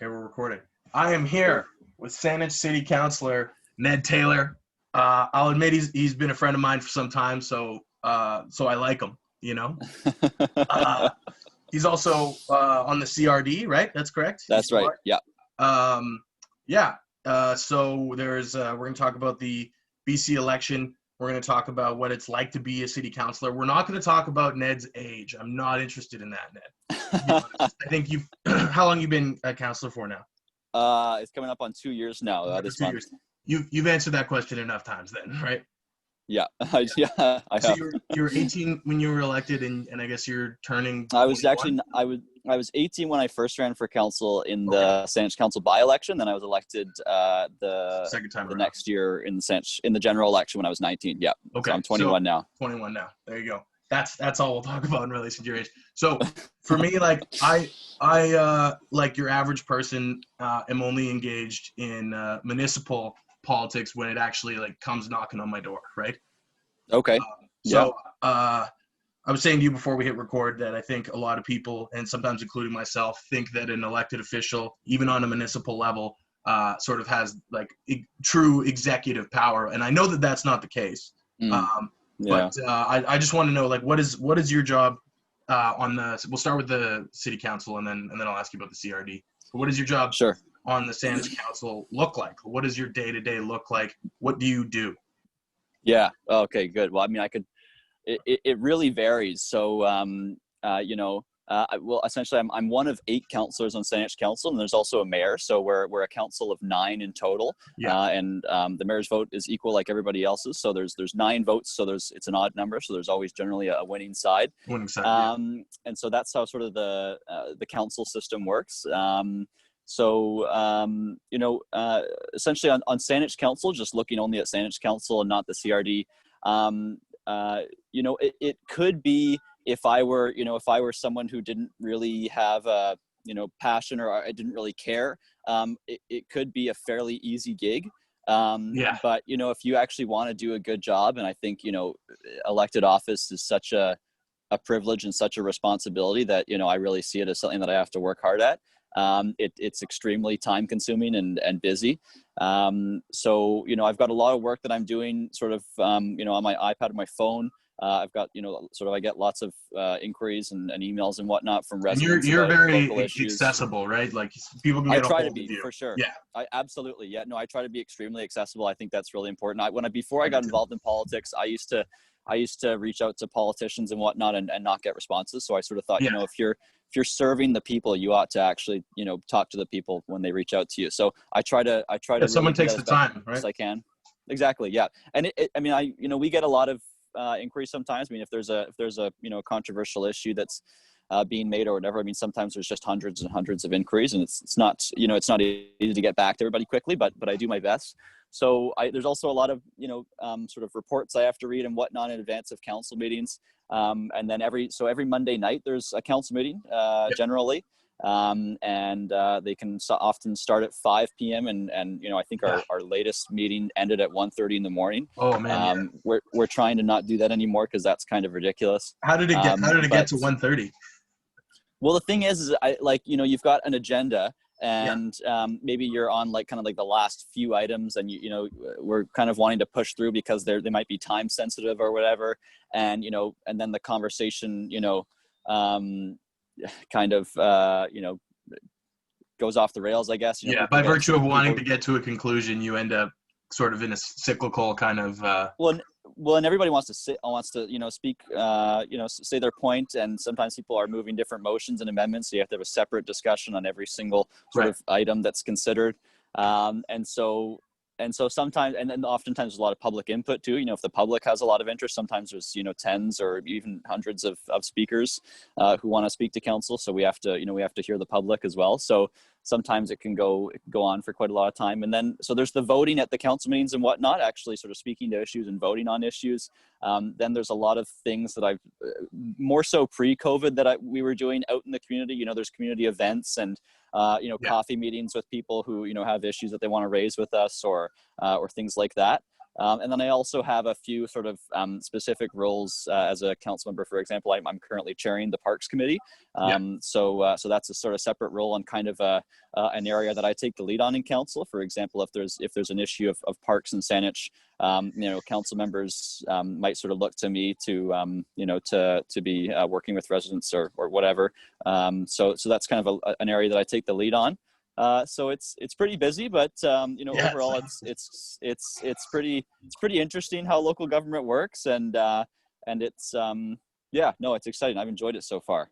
Okay, we're recording. I am here with Saanich City Councilor Ned Taylor. I'll admit he's been a friend of mine for some time, so I like him. You know, he's also on the CRD, right? That's correct. That's right. Yeah. So there's we're going to talk about the BC election. We're going to talk about what it's like to be a city councilor. We're not going to talk about Ned's age. I'm not interested in that, Ned. To be honest. I think you've how long you been a councilor for now? It's coming up on 2 years now. This month. You've answered that question enough times, then, right? Yeah, I have. So you were 18 when you were elected, and I guess you're turning. I was 18 when I first ran for council in the Saanich Council by-election. Then I was elected the second time the next year in the general election when I was 19. Yeah. Okay. So I'm 21 now. 21 now. There you go. That's all we'll talk about in relation to your age. So for me, like I like your average person, am only engaged in municipal politics when it actually like comes knocking on my door, right? Okay. I was saying to you before we hit record that I think a lot of people, and sometimes including myself, think that an elected official, even on a municipal level, sort of has like true executive power, and I know that that's not the case. But I just want to know, like, what is your job on the? We'll start with the city council, and then I'll ask you about the CRD. What is your job? Sure. On the Saanich Council look like? What does your day-to-day look like? What do you do? Yeah. Okay, good. Well, I mean, it really varies. So, essentially I'm one of 8 councillors on Saanich Council, and there's also a mayor. So we're a council of 9 in total. Yeah. And the mayor's vote is equal like everybody else's. So there's 9 votes. So it's an odd number. So there's always generally a winning side. Winning side. Yeah. And so that's how sort of the council system works. Essentially on Saanich Council, just looking only at Saanich Council and not the CRD, it could be if I were someone who didn't really have a, passion, or I didn't really care, it could be a fairly easy gig. But, if you actually want to do a good job, and I think, elected office is such a privilege and such a responsibility that, I really see it as something that I have to work hard at. It's extremely time consuming and busy. So, I've got a lot of work that I'm doing sort of, on my iPad or my phone. I've got, I get lots of inquiries and emails and whatnot from residents. And you're very accessible, right? Like people can get a hold of you. I try to be, for sure. Yeah. Absolutely. Yeah. No, I try to be extremely accessible. I think that's really important. Before I got involved in politics, I used to reach out to politicians and whatnot and not get responses. So I sort of thought, if you're serving the people, you ought to actually, talk to the people when they reach out to you. So I try to. If someone takes the time, right? As I can. Exactly. Yeah. And we get a lot of inquiries sometimes. I mean, if there's a controversial issue that's being made or whatever, I mean, sometimes there's just hundreds and hundreds of inquiries, and it's not easy to get back to everybody quickly, but I do my best. So there's also a lot of, sort of reports I have to read and whatnot in advance of council meetings. And then every Monday night there's a council meeting, generally. They can often start at 5 p.m. and I think our latest meeting ended at 1:30 in the morning. Oh man. We're trying to not do that anymore because that's kind of ridiculous. How did it get to 1:30? Well, the thing is you've got an agenda. And maybe you're on kind of the last few items, and we're kind of wanting to push through because they might be time sensitive or whatever, and and then the conversation kind of goes off the rails, I guess. By virtue of wanting to get to a conclusion, you end up sort of in a cyclical kind of. Well, and everybody wants to speak, say their point, and sometimes people are moving different motions and amendments, so you have to have a separate discussion on every single sort of item that's considered. And so sometimes, and then oftentimes there's a lot of public input too. If the public has a lot of interest, sometimes there's tens or even hundreds of speakers who want to speak to council. So we have to hear the public as well. So sometimes it can go on for quite a lot of time. And then so there's the voting at the council meetings and whatnot, actually sort of speaking to issues and voting on issues. Then there's a lot of things that I've more so pre-COVID that we were doing out in the community. There's community events and coffee meetings with people who have issues that they want to raise with us or things like that. And then I also have a few sort of specific roles as a council member. For example, I'm currently chairing the Parks Committee. So that's a sort of separate role and kind of an area that I take the lead on in council. For example, if there's an issue of parks in Saanich, council members might sort of look to me to be working with residents or whatever. So that's kind of an area that I take the lead on. So it's pretty busy, but overall it's pretty interesting how local government works, and it's it's exciting. I've enjoyed it so far.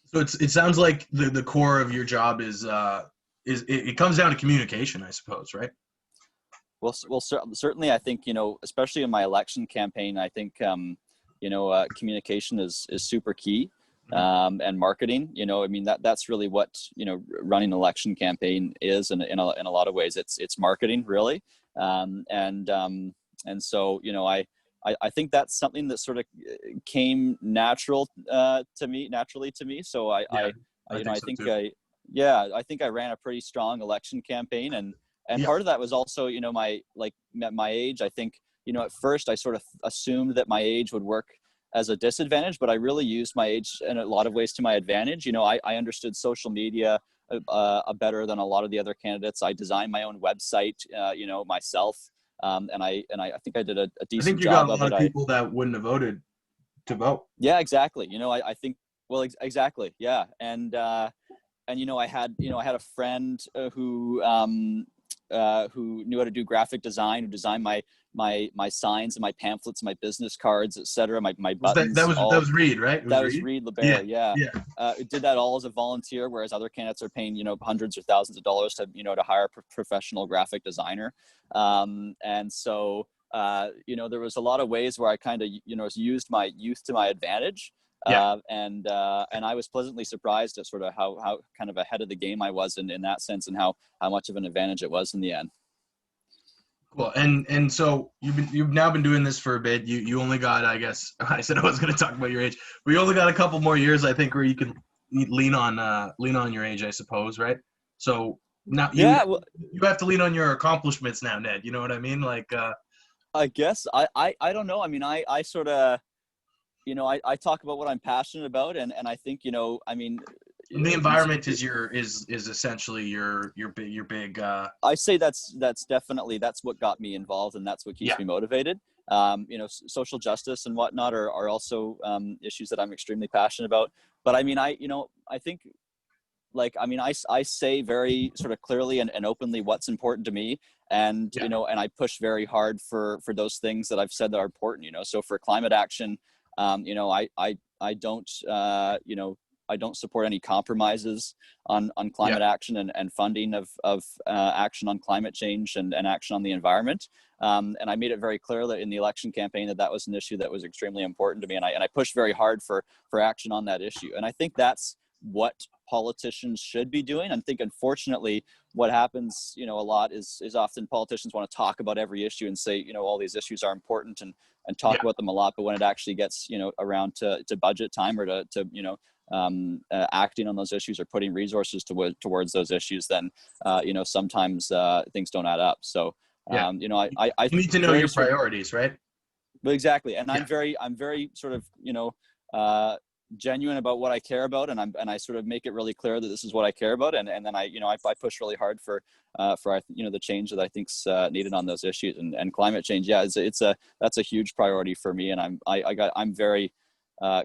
So it sounds like the core of your job is it comes down to communication, I suppose, right? Well, certainly I think, especially in my election campaign, I think communication is super key. And marketing, that's really what, running an election campaign is in a lot of ways. It's marketing, really. And so, I think that's something that sort of came naturally to me. So I think I ran a pretty strong election campaign, and part of that was also, my age. I think, at first I sort of assumed that my age would work as a disadvantage, but I really used my age in a lot of ways to my advantage. I understood social media better than a lot of the other candidates. I designed my own website, myself. And I think I did a decent job. I think you got a lot of people that wouldn't have voted to vote. Yeah, exactly. I think, well, exactly. Yeah. And I had a friend who knew how to do graphic design, who designed my signs and my pamphlets, my business cards, etc. My buttons. That was Reed, right? That was Reed LeBaron. Yeah. Did that all as a volunteer, whereas other candidates are paying hundreds or thousands of dollars to to hire a professional graphic designer. And so there was a lot of ways where I kind of used my youth to my advantage. And I was pleasantly surprised at sort of how kind of ahead of the game I was in that sense, and how much of an advantage it was in the end. Cool. And so you've now been doing this for a bit. You only got, I guess, I said I was going to talk about your age, but you only got a couple more years, I think, where you can lean on your age, I suppose, right? So now you have to lean on your accomplishments now, Ned. You know what I mean? Like, I guess I don't know. I mean, I sort of, I talk about what I'm passionate about, and I think, the environment is essentially your big. I say that's definitely what got me involved, and that's what keeps me motivated. Social justice and whatnot are also issues that I'm extremely passionate about. But I mean, I think, I say very sort of clearly and openly what's important to me, and and I push very hard for those things that I've said that are important. So for climate action, I don't support any compromises on climate action and funding of action on climate change and action on the environment. And I made it very clear that in the election campaign that was an issue that was extremely important to me. And I pushed very hard for action on that issue. And I think that's what politicians should be doing. I think, unfortunately, what happens, a lot is often politicians want to talk about every issue and say, all these issues are important and talk about them a lot. But when it actually gets, around to budget time or to acting on those issues or putting resources towards those issues, then sometimes things don't add up. So I you need to know your priorities, right? But exactly, and I'm very sort of genuine about what I care about, and I sort of make it really clear that this is what I care about, and then I push really hard for the change that I think's needed on those issues, and climate change. Yeah, that's a huge priority for me, and I'm very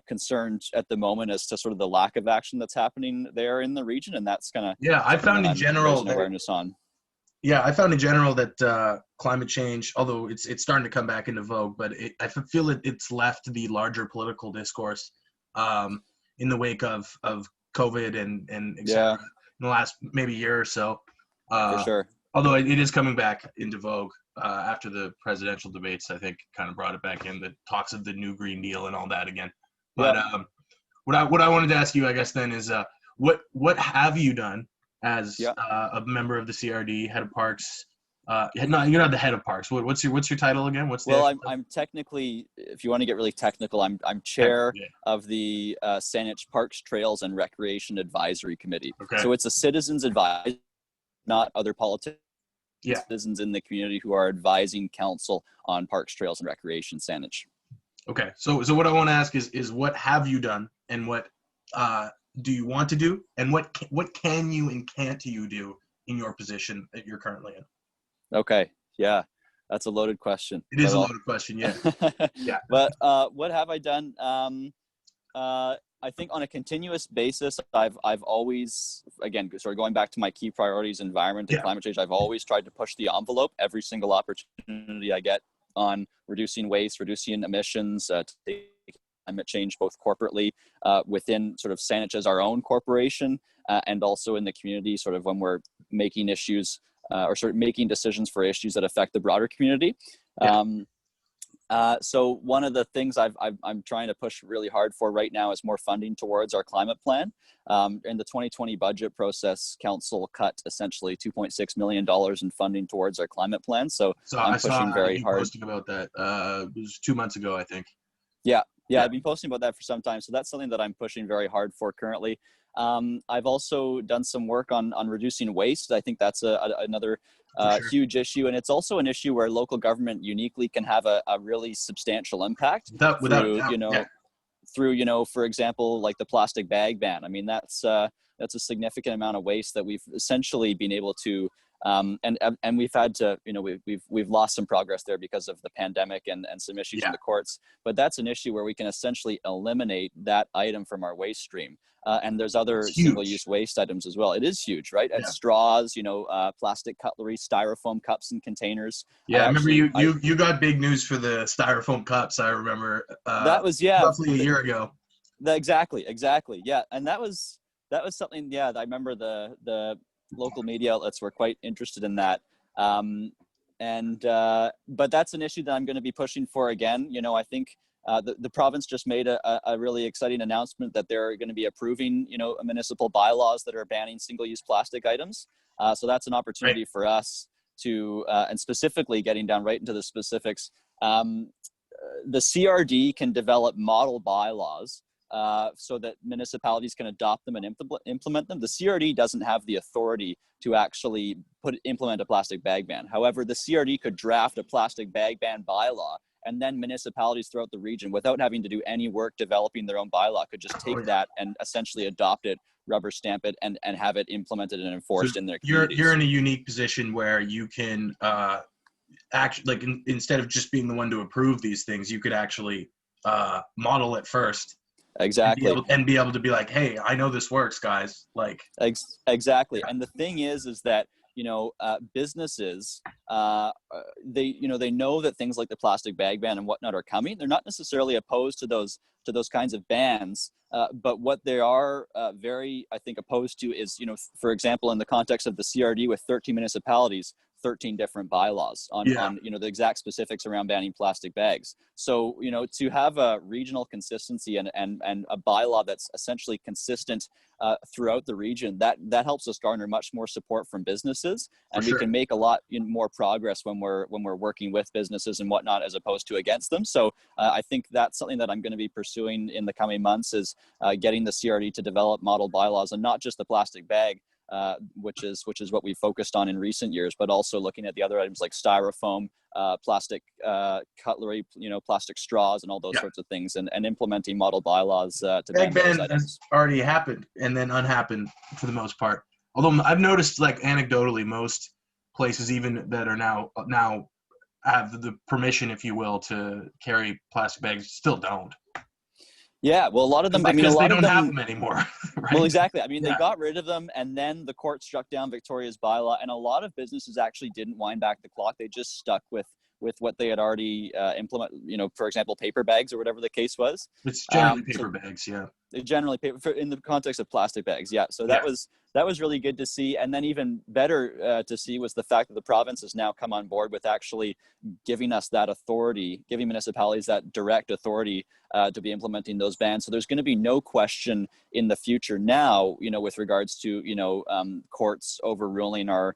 concerned at the moment as to sort of the lack of action that's happening there in the region, and that's kind of I found in general awareness on. Yeah, I found in general that climate change, although it's starting to come back into vogue, but I feel it's left the larger political discourse in the wake of COVID and et cetera, in the last maybe year or so. For sure. Although it is coming back into vogue after the presidential debates, I think kind of brought it back in, the talks of the new Green Deal and all that again. But what I wanted to ask you, I guess, then is what have you done as a member of the CRD, head of parks? No, you're not the head of parks. What's your title again? I'm technically, if you want to get really technical, I'm chair of the Saanich Parks, Trails, and Recreation Advisory Committee. Okay. So it's a citizens advisory, not other politicians. Yeah. citizens in the community who are advising council on parks, trails, and recreation, Saanich. Okay. So what I want to ask is what have you done, and what do you want to do, and what can you and can't you do in your position that you're currently in? Okay. Yeah. That's a loaded question. It is a loaded question. Yeah. Yeah. But what have I done? I think on a continuous basis, I've always, again, sort of going back to my key priorities, environment and climate change, I've always tried to push the envelope every single opportunity I get on reducing waste, reducing emissions, climate change, both corporately within sort of Saanich as our own corporation, and also in the community, sort of when we're making issues or sort of making decisions for issues that affect the broader community. So one of the things I'm trying to push really hard for right now is more funding towards our climate plan. In the 2020 budget process, council cut essentially $2.6 million in funding towards our climate plan. So I'm pushing very hard. Posting about that. It was 2 months ago, I think. Yeah, I've been posting about that for some time. So that's something that I'm pushing very hard for currently. I've also done some work on reducing waste. I think that's another huge issue. And it's also an issue where local government uniquely can have a really substantial impact through, for example, like the plastic bag ban. I mean, that's a significant amount of waste that we've essentially been able to, and we've had to, we've lost some progress there because of the pandemic and some issues in the courts. But that's an issue where we can essentially eliminate that item from our waste stream. And there's other single-use waste items as well. It is huge, right? And straws, plastic cutlery, styrofoam cups and containers. Yeah, I remember you got big news for the styrofoam cups. I remember that was roughly a year ago. Exactly. Yeah, and that was something. Yeah, I remember the local media outlets were quite interested in that. But that's an issue that I'm going to be pushing for again. I think the province just made a really exciting announcement that they're going to be approving, municipal bylaws that are banning single-use plastic items. So that's an opportunity for us to, and specifically getting down right into the specifics. The CRD can develop model bylaws so that municipalities can adopt them and implement them. The CRD doesn't have the authority to actually implement a plastic bag ban. However, the CRD could draft a plastic bag ban bylaw, and then municipalities throughout the region, without having to do any work developing their own bylaw, could just take that and essentially adopt it, rubber stamp it, and have it implemented and enforced in their communities. You're in a unique position where you can actually, instead of just being the one to approve these things, you could actually model it first. Exactly. And be able to be like, hey, I know this works, guys. Like exactly. And the thing is that businesses, they know that things like the plastic bag ban and whatnot are coming. They're not necessarily opposed to those kinds of bans, but what they are very, I think, opposed to is, for example, in the context of the CRD with 13 municipalities, 13 different bylaws on the exact specifics around banning plastic bags. So, to have a regional consistency and a bylaw that's essentially consistent throughout the region, that helps us garner much more support from businesses, and we can make a lot more progress when we're working with businesses and whatnot, as opposed to against them. So I think that's something that I'm going to be pursuing in the coming months, is getting the CRD to develop model bylaws, and not just the plastic bag, which is what we focused on in recent years, but also looking at the other items like styrofoam, plastic cutlery, plastic straws, and all those sorts of things, and implementing model bylaws to ban those items. Has already happened and then unhappened for the most part. Although I've noticed, like, anecdotally, most places even that are now have the permission, if you will, to carry plastic bags still don't. Yeah, well, a lot of them, because they don't have them anymore. Right? Well, exactly. They got rid of them, and then the court struck down Victoria's bylaw, and a lot of businesses actually didn't wind back the clock. They just stuck with what they had already implemented. For example, paper bags or whatever the case was. It's generally paper bags, yeah. Generally paper in the context of plastic bags, yeah. So that was really good to see, and then even better to see was the fact that the province has now come on board with actually giving us that authority, giving municipalities that direct authority to be implementing those bans. So there's going to be no question in the future now, with regards to courts overruling our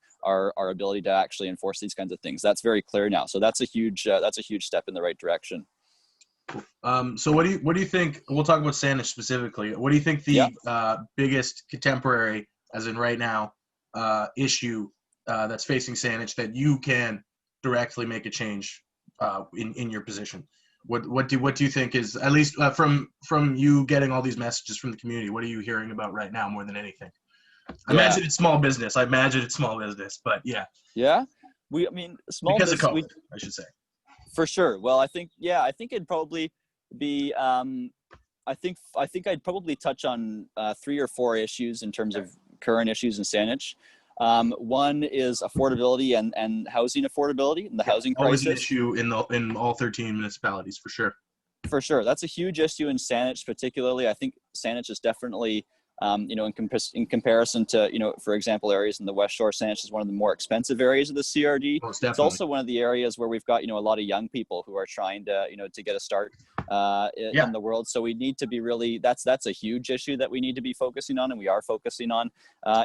ability to actually enforce these kinds of things. That's very clear now. So that's a huge step in the right direction. So what do you think? We'll talk about Saanich specifically. What do you think the biggest contemporary, as in right now, issue that's facing Saanich that you can directly make a change in your position? What do you think is, at least from you getting all these messages from the community, what are you hearing about right now more than anything? I imagine it's small business. But yeah. Yeah. I mean, small Because of business, COVID, I should say. for sure. Well, I think it'd probably be, I think I'd probably touch on 3 or 4 issues in terms of current issues in Saanich. One is affordability and housing affordability and the housing Always an crisis. issue in all 13 municipalities, for sure. For sure, that's a huge issue in Saanich, particularly. I think Saanich is definitely, in comparison to, for example, areas in the West Shore, Saanich is one of the more expensive areas of the CRD. Most It's definitely. also one of the areas where we've got, a lot of young people who are trying to, to get a start in the world. So we need to be really, that's a huge issue that we need to be focusing on, and we are focusing on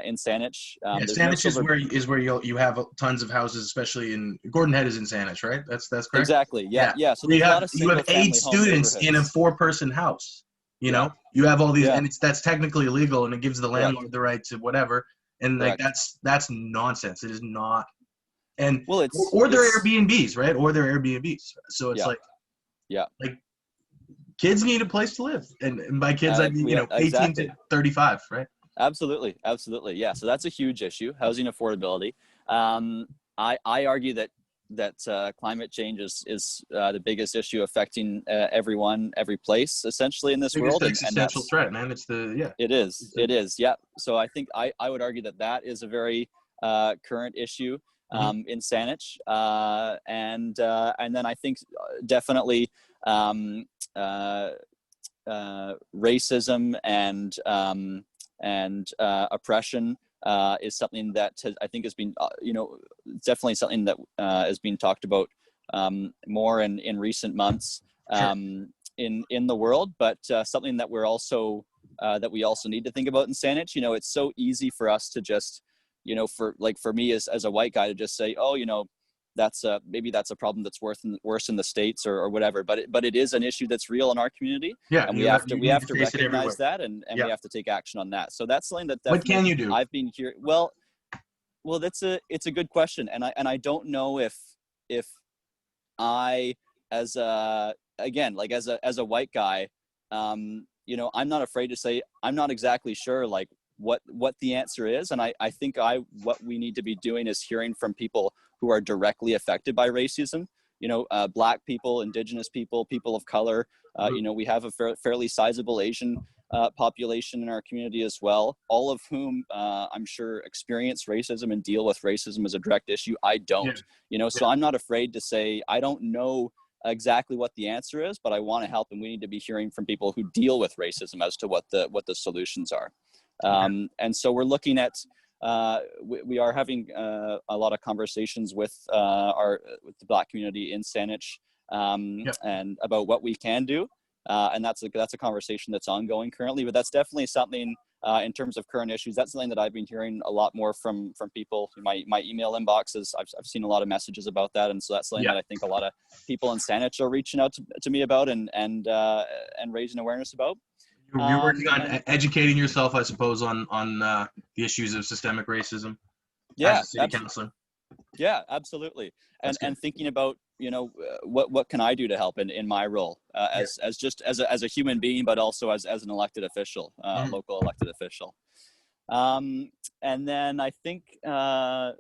in Saanich. Saanich is where you have tons of houses, especially in Gordon Head is in Saanich, right? That's correct. Exactly. Yeah. So there's a lot of you have 8 students in a 4-person house. You have all these, and that's technically illegal, and it gives the landlord the right to whatever. And like that's nonsense. It is not. And or they're Airbnbs, right? Or they're Airbnbs. So it's like kids need a place to live, and by kids I mean 18 to 35, right? Absolutely. Yeah. So that's a huge issue, housing affordability. I argue that climate change is the biggest issue affecting everyone, every place, essentially in this world. Existential threat, man. It is. Yeah. So I think I would argue that is a very current issue in Saanich, and then I think definitely racism and oppression is something that I think has been, definitely something that is being talked about more in recent months in the world, but something that we're also that we also need to think about in Saanich. It's so easy for us to just, for me as a white guy to just say, oh, maybe that's a problem that's worse in the States or whatever, but it is an issue that's real in our community. Yeah, and we have to recognize that and we have to take action on that. So that's something that what can you do? I've been here. Well, it's a good question, and I don't know if I as a white guy, I'm not afraid to say I'm not exactly sure like what the answer is, and I think what we need to be doing is hearing from people who are directly affected by racism. Black people, Indigenous people, people of color. We have a fairly sizable Asian population in our community as well, all of whom I'm sure experience racism and deal with racism as a direct issue. I don't, so I'm not afraid to say I don't know exactly what the answer is, but I want to help, and we need to be hearing from people who deal with racism as to what the solutions are. And so we're looking at we are having a lot of conversations with the Black community in Saanich and about what we can do, and that's a conversation that's ongoing currently. But that's definitely something in terms of current issues. That's something that I've been hearing a lot more from people. My email inboxes, I've seen a lot of messages about that, and so that's something that I think a lot of people in Saanich are reaching out to me about and raising awareness about. You're working on educating yourself, I suppose, on the issues of systemic racism. Yeah, as a city councilor. Yeah, absolutely. And thinking about, what can I do to help in my role as a human being, but also as an elected official, local elected official. And then I think, there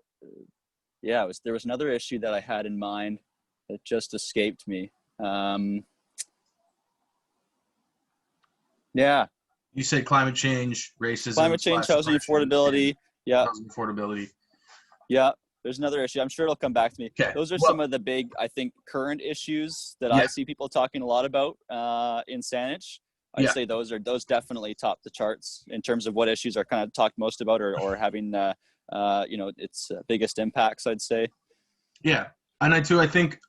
was another issue that I had in mind that just escaped me. Yeah. You said climate change, racism. Climate change, housing affordability. Yeah. Housing affordability. Yeah. There's another issue. I'm sure it'll come back to me. Okay. Those are some of the big, I think, current issues that I see people talking a lot about in Saanich. I'd say those definitely top the charts in terms of what issues are kind of talked most about or having, its biggest impacts, I'd say. Yeah. And I think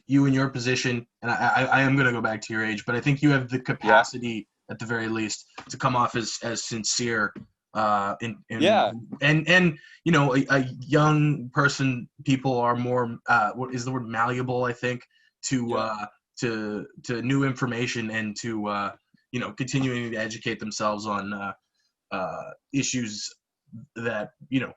you in your position, and I am going to go back to your age, but I think you have the capacity at the very least to come off as sincere and a young person, people are more what is the word, malleable, I think, to new information and to continuing to educate themselves on issues that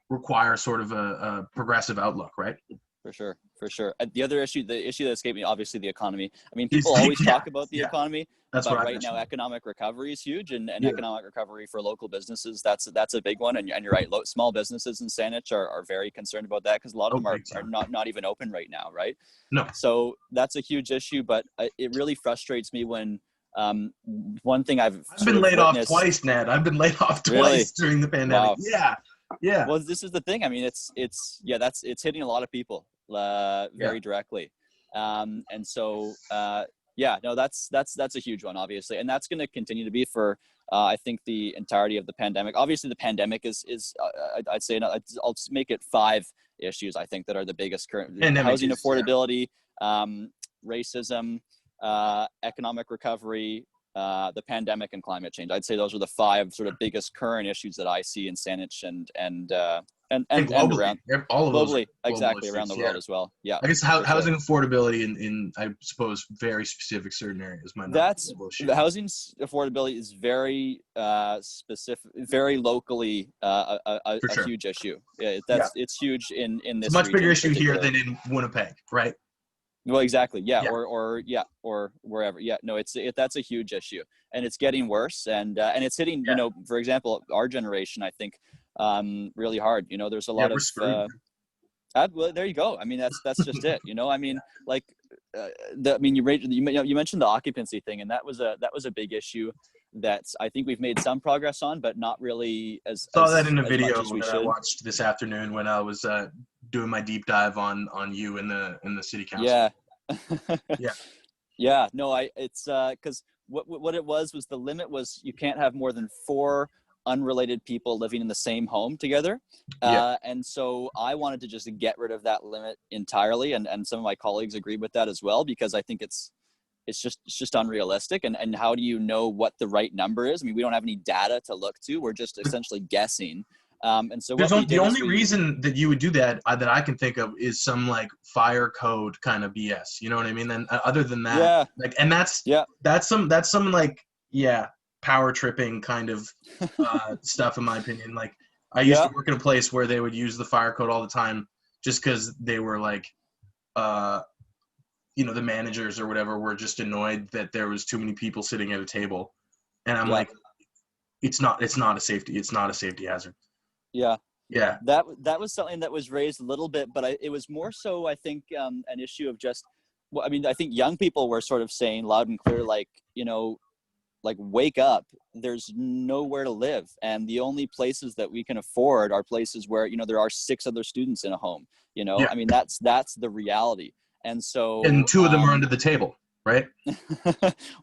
require sort of a progressive outlook, right? For sure, for sure. The other issue, the issue that escaped me, obviously the economy. I mean, people always talk about the economy, that's but what right now economic recovery is huge, and economic recovery for local businesses, that's a big one. And you're right, small businesses in Saanich are very concerned about that, because a lot of them are not even open right now, right? No. So that's a huge issue, but it really frustrates me when one thing I've been laid off twice, Ned. I've been laid off twice during the pandemic. Wow. Yeah. Well, this is the thing. I mean, it's hitting a lot of people very directly, and so that's a huge one, obviously, and that's going to continue to be for I think the entirety of the pandemic. Obviously, the pandemic is I'd say I'll make it 5 issues I think that are the biggest current: housing affordability, racism, economic recovery, the pandemic, and climate change. I'd say those are the 5 sort of biggest current issues that I see in Saanich and globally, around all of globally, those exactly, issues, around the world as well. Yeah, I guess housing affordability in I suppose very specific certain areas might not. That's the housing affordability is very specific, very locally a huge issue. It's huge in this. It's a much bigger issue here than in Winnipeg, right? Well, exactly. Yeah. Or wherever. Yeah. No, that's a huge issue, and it's getting worse, and it's hitting, for example, our generation, I think, really hard. There's a lot of, well, there you go. I mean, that's just it. I mean, like, you mentioned the occupancy thing, and that was a big issue that I think we've made some progress on, but not really as that in a video that I watched this afternoon when I was doing my deep dive on you in the city council. No, it's because what it was the limit was you can't have more than 4 unrelated people living in the same home together. And so I wanted to just get rid of that limit entirely, and some of my colleagues agreed with that as well, because I think it's just unrealistic. And how do you know what the right number is? I mean, we don't have any data to look to. We're just essentially guessing. And so the only reason that you would do that that I can think of is some like fire code kind of BS. You know what I mean? Then other than that, and that's some like power tripping kind of stuff, in my opinion. Like, I used to work in a place where they would use the fire code all the time, just because they were like, the managers or whatever were just annoyed that there was too many people sitting at a table, and I'm like, it's not a safety hazard. Yeah. That was something that was raised a little bit, but it was more so, I think, an issue of just, well, I mean, I think young people were sort of saying loud and clear, like, like, wake up, there's nowhere to live. And the only places that we can afford are places where, there are 6 other students in a home, I mean, that's the reality. And so, and 2 of them are under the table, right?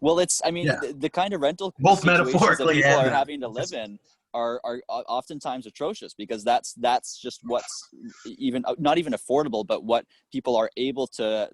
Well, it's, I mean, the kind of rental both situations metaphorically that people are having to live in are oftentimes atrocious, because that's just what's not even affordable, but what people are able to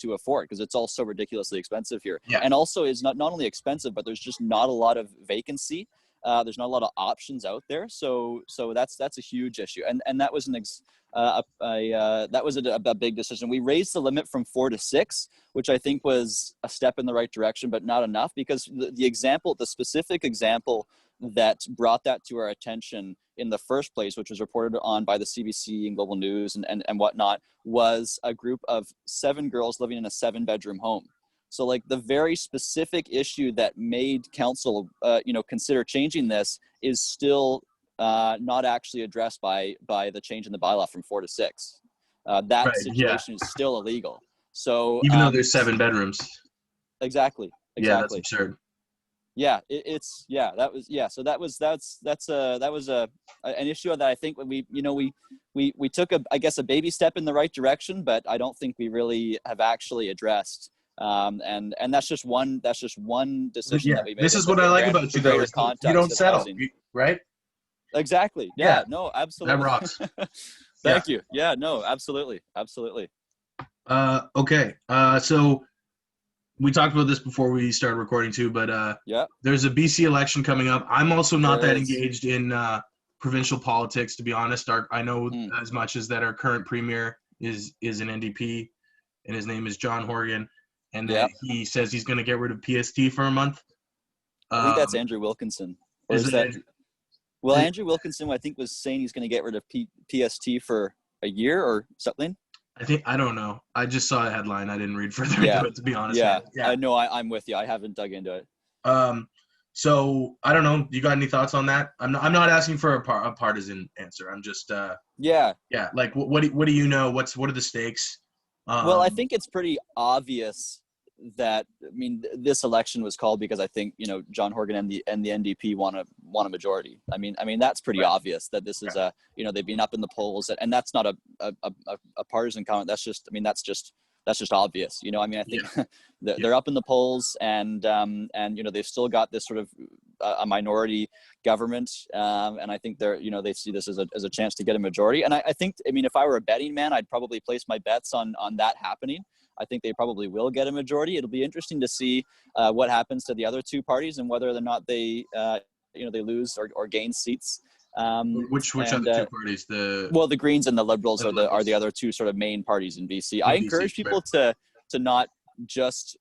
afford, because it's all so ridiculously expensive here. And also is not only expensive, but there's just not a lot of vacancy. There's not a lot of options out there. So that's a huge issue. And that was that was a big decision. We raised the limit from 4 to 6, which I think was a step in the right direction, but not enough, because the specific example that brought that to our attention in the first place, which was reported on by the CBC and Global News and whatnot, was a group of 7 girls living in a 7-bedroom home. So, like, the very specific issue that made council, consider changing this is still not actually addressed by the change in the bylaw from 4 to 6. That situation is still illegal. So even though there's 7 bedrooms. Exactly. Yeah, that's absurd. Yeah, So that was an issue that I think we took a baby step in the right direction, but I don't think we really have actually addressed. And that's just one decision that we made. This is what I like about you, though. You don't settle, right? Exactly. Yeah. No, absolutely. That rocks. Thank you. Yeah. No, absolutely. Okay. So we talked about this before we started recording too, but there's a BC election coming up. I'm also not that engaged in provincial politics, to be honest. I know as much as that our current premier is an NDP, and his name is John Horgan, and he says he's going to get rid of PST for a month. I think that's Andrew Wilkinson. Or is that? Well, Andrew Wilkinson, I think, was saying he's going to get rid of PST for a year or something. I don't know. I just saw a headline. I didn't read further into it, to be honest. Yeah. Man. Yeah. No, I'm with you. I haven't dug into it. So I don't know. You got any thoughts on that? I'm not asking for a partisan answer. I'm just yeah. Like what do you know? What are the stakes? Well, I think it's pretty obvious that, I mean, this election was called because I think, you know, John Horgan and the NDP want a majority. I mean that's pretty obvious that this is you know, they've been up in the polls, and that's not a partisan comment. That's just, I mean, that's just obvious. You know, I mean, I think they're up in the polls, and you know, they've still got this sort of a minority government, and I think they're, you know, they see this as a chance to get a majority. And I think, I mean, if I were a betting man, I'd probably place my bets on that happening. I think they probably will get a majority. It'll be interesting to see what happens to the other two parties and whether or not they, you know, they lose or gain seats. Which other two parties? The Greens and the Liberals are the other two sort of main parties in BC. I encourage people to not just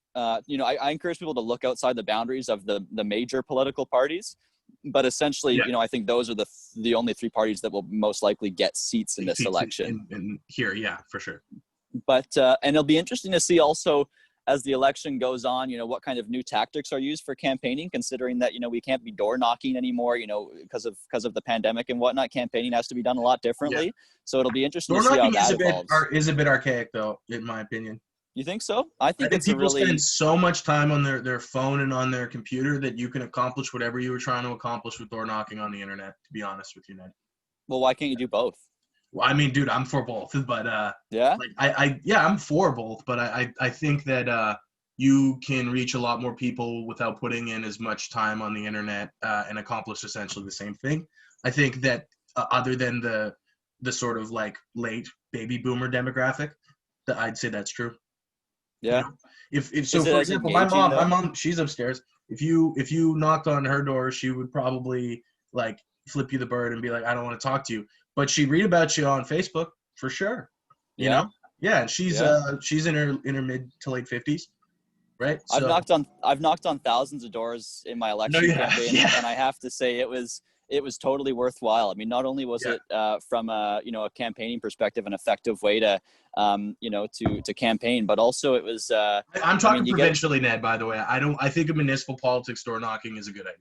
you know, I encourage people to look outside the boundaries of the major political parties, but essentially, you know, I think those are the only three parties that will most likely get seats in this election. In here, yeah, for sure. But and it'll be interesting to see also, as the election goes on, you know, what kind of new tactics are used for campaigning, considering that, you know, we can't be door knocking anymore, you know, because of the pandemic and whatnot. Campaigning has to be done a lot differently. Yeah. So it'll be interesting to see how that evolves. Is a bit archaic, though, in my opinion. You think so? I think it's people spend so much time on their phone and on their computer that you can accomplish whatever you were trying to accomplish with door knocking on the internet, to be honest with you, Ned. Well, why can't you do both? Well, I mean, dude, I'm for both, but yeah, like I'm for both, but I think that you can reach a lot more people without putting in as much time on the internet and accomplish essentially the same thing. I think that other than the sort of like late baby boomer demographic, that I'd say that's true. Yeah. You know? If so, for example, my mom, she's upstairs. If you knocked on her door, she would probably like flip you the bird and be like, I don't want to talk to you. But she'd read about you on Facebook for sure. You know? Yeah, and she's in her mid to late 50s. Right? So, I've knocked on thousands of doors in my election campaign, and I have to say it was totally worthwhile. I mean, not only was it from a, you know, a campaigning perspective an effective way to you know, to campaign, but also it was I'm talking provincially, Ned, by the way. I think a municipal politics door knocking is a good idea.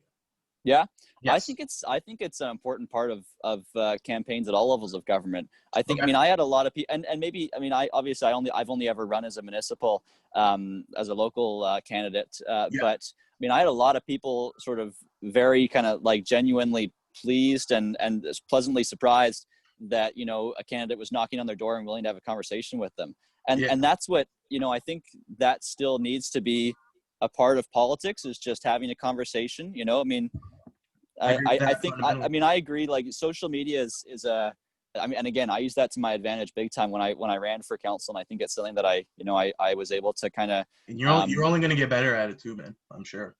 Yeah. Yes. I think it's an important part of campaigns at all levels of government. I think, I mean, I had a lot of people, and maybe, I mean, I've only ever run as a municipal, as a local candidate. But I mean, I had a lot of people sort of very kind of like genuinely pleased and pleasantly surprised that, you know, a candidate was knocking on their door and willing to have a conversation with them. And that's what, you know, I think that still needs to be a part of politics, is just having a conversation, you know. I mean, I think, I mean, I agree. Like, social media is I mean, and again, I use that to my advantage big time when I ran for council. And I think it's something that I was able to kind of, you're only going to get better at it too, man. I'm sure.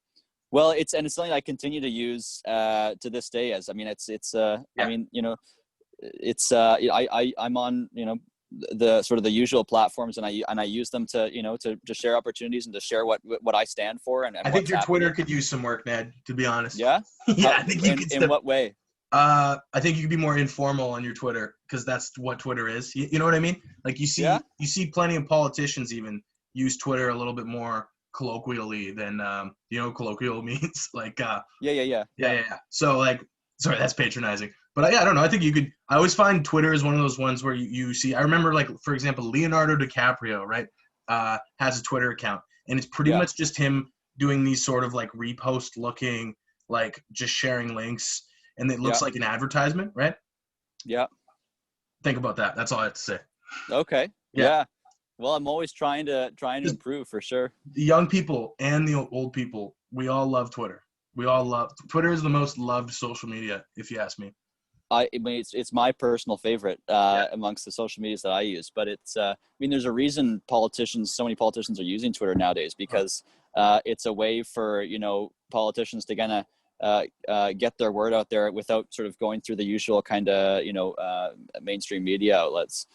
Well, it's something I continue to use to this day. As I mean, I mean, you know, it's I'm on, you know, the sort of the usual platforms, and I use them to, you know, to share opportunities and to share what I stand for. And I think your Twitter could use some work, Ned, to be honest. Yeah. I think you could. In what way? I think you could be more informal on your Twitter, because that's what Twitter is. You know what I mean? Like, you see plenty of politicians even use Twitter a little bit more colloquially than you know, colloquial means like yeah. So like, sorry, that's patronizing. But I don't know. I think you could. I always find Twitter is one of those ones where you see. I remember, like, for example, Leonardo DiCaprio, right, has a Twitter account, and it's pretty much just him doing these sort of like repost looking, like just sharing links, and it looks like an advertisement, right? Yeah. Think about that. That's all I have to say. Okay. Yeah. Well, I'm always trying to improve, for sure. The young people and the old people, we all love Twitter. Twitter is the most loved social media, if you ask me. I mean, it's my personal favorite amongst the social medias that I use. But it's I mean, there's a reason so many politicians are using Twitter nowadays, because it's a way for, you know, politicians to kind of get their word out there without sort of going through the usual kind of, you know, mainstream media outlets.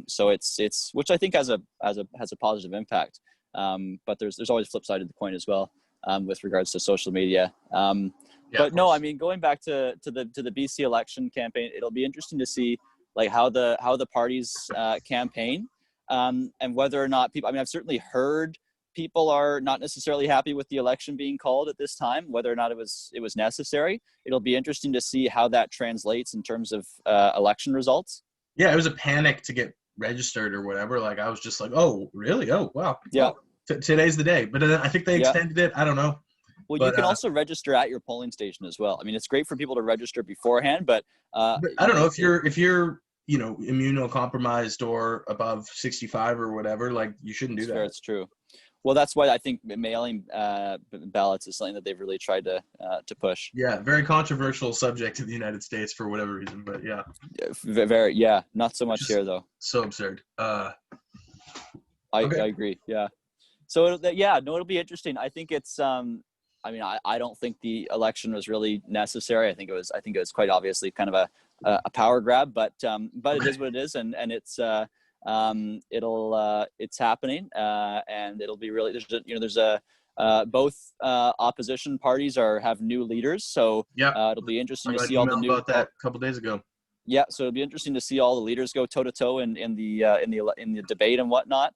So it's which I think has a positive impact. But there's always a flip side of the coin as well, with regards to social media. Yeah, of But no, I course. mean, going back to the BC election campaign, it'll be interesting to see like how the parties campaign, and whether or not people. I mean, I've certainly heard people are not necessarily happy with the election being called at this time, whether or not it was necessary. It'll be interesting to see how that translates in terms of election results. Yeah, it was a panic to get registered or whatever. Like I was just like, oh, really? Oh, wow. Yeah, Oh, today's the day. But then I think they yeah. extended it. I don't know. Well, you But can also register at your polling station as well. I mean, it's great for people to register beforehand, but I don't know if you're immunocompromised or above 65 or whatever, like you shouldn't do it's that. fair. It's true. Well, that's why I think mailing ballots is something that they've really tried to push. Yeah, very controversial subject in the United States for whatever reason, but yeah, Very, yeah. Not so which much is here though. so absurd. I Okay. agree. Yeah. So yeah, no, it'll be interesting. I think it's I mean, I don't think the election was really necessary. I think it was quite obviously kind of a power grab, but Okay. it is what it is, and it's it's happening, and it'll be really there's both opposition parties have new leaders, so Yeah, it'll be interesting I to got an see all the email new about that a couple days ago. yeah, so it'll be interesting to see all the leaders go toe to toe in the debate and whatnot.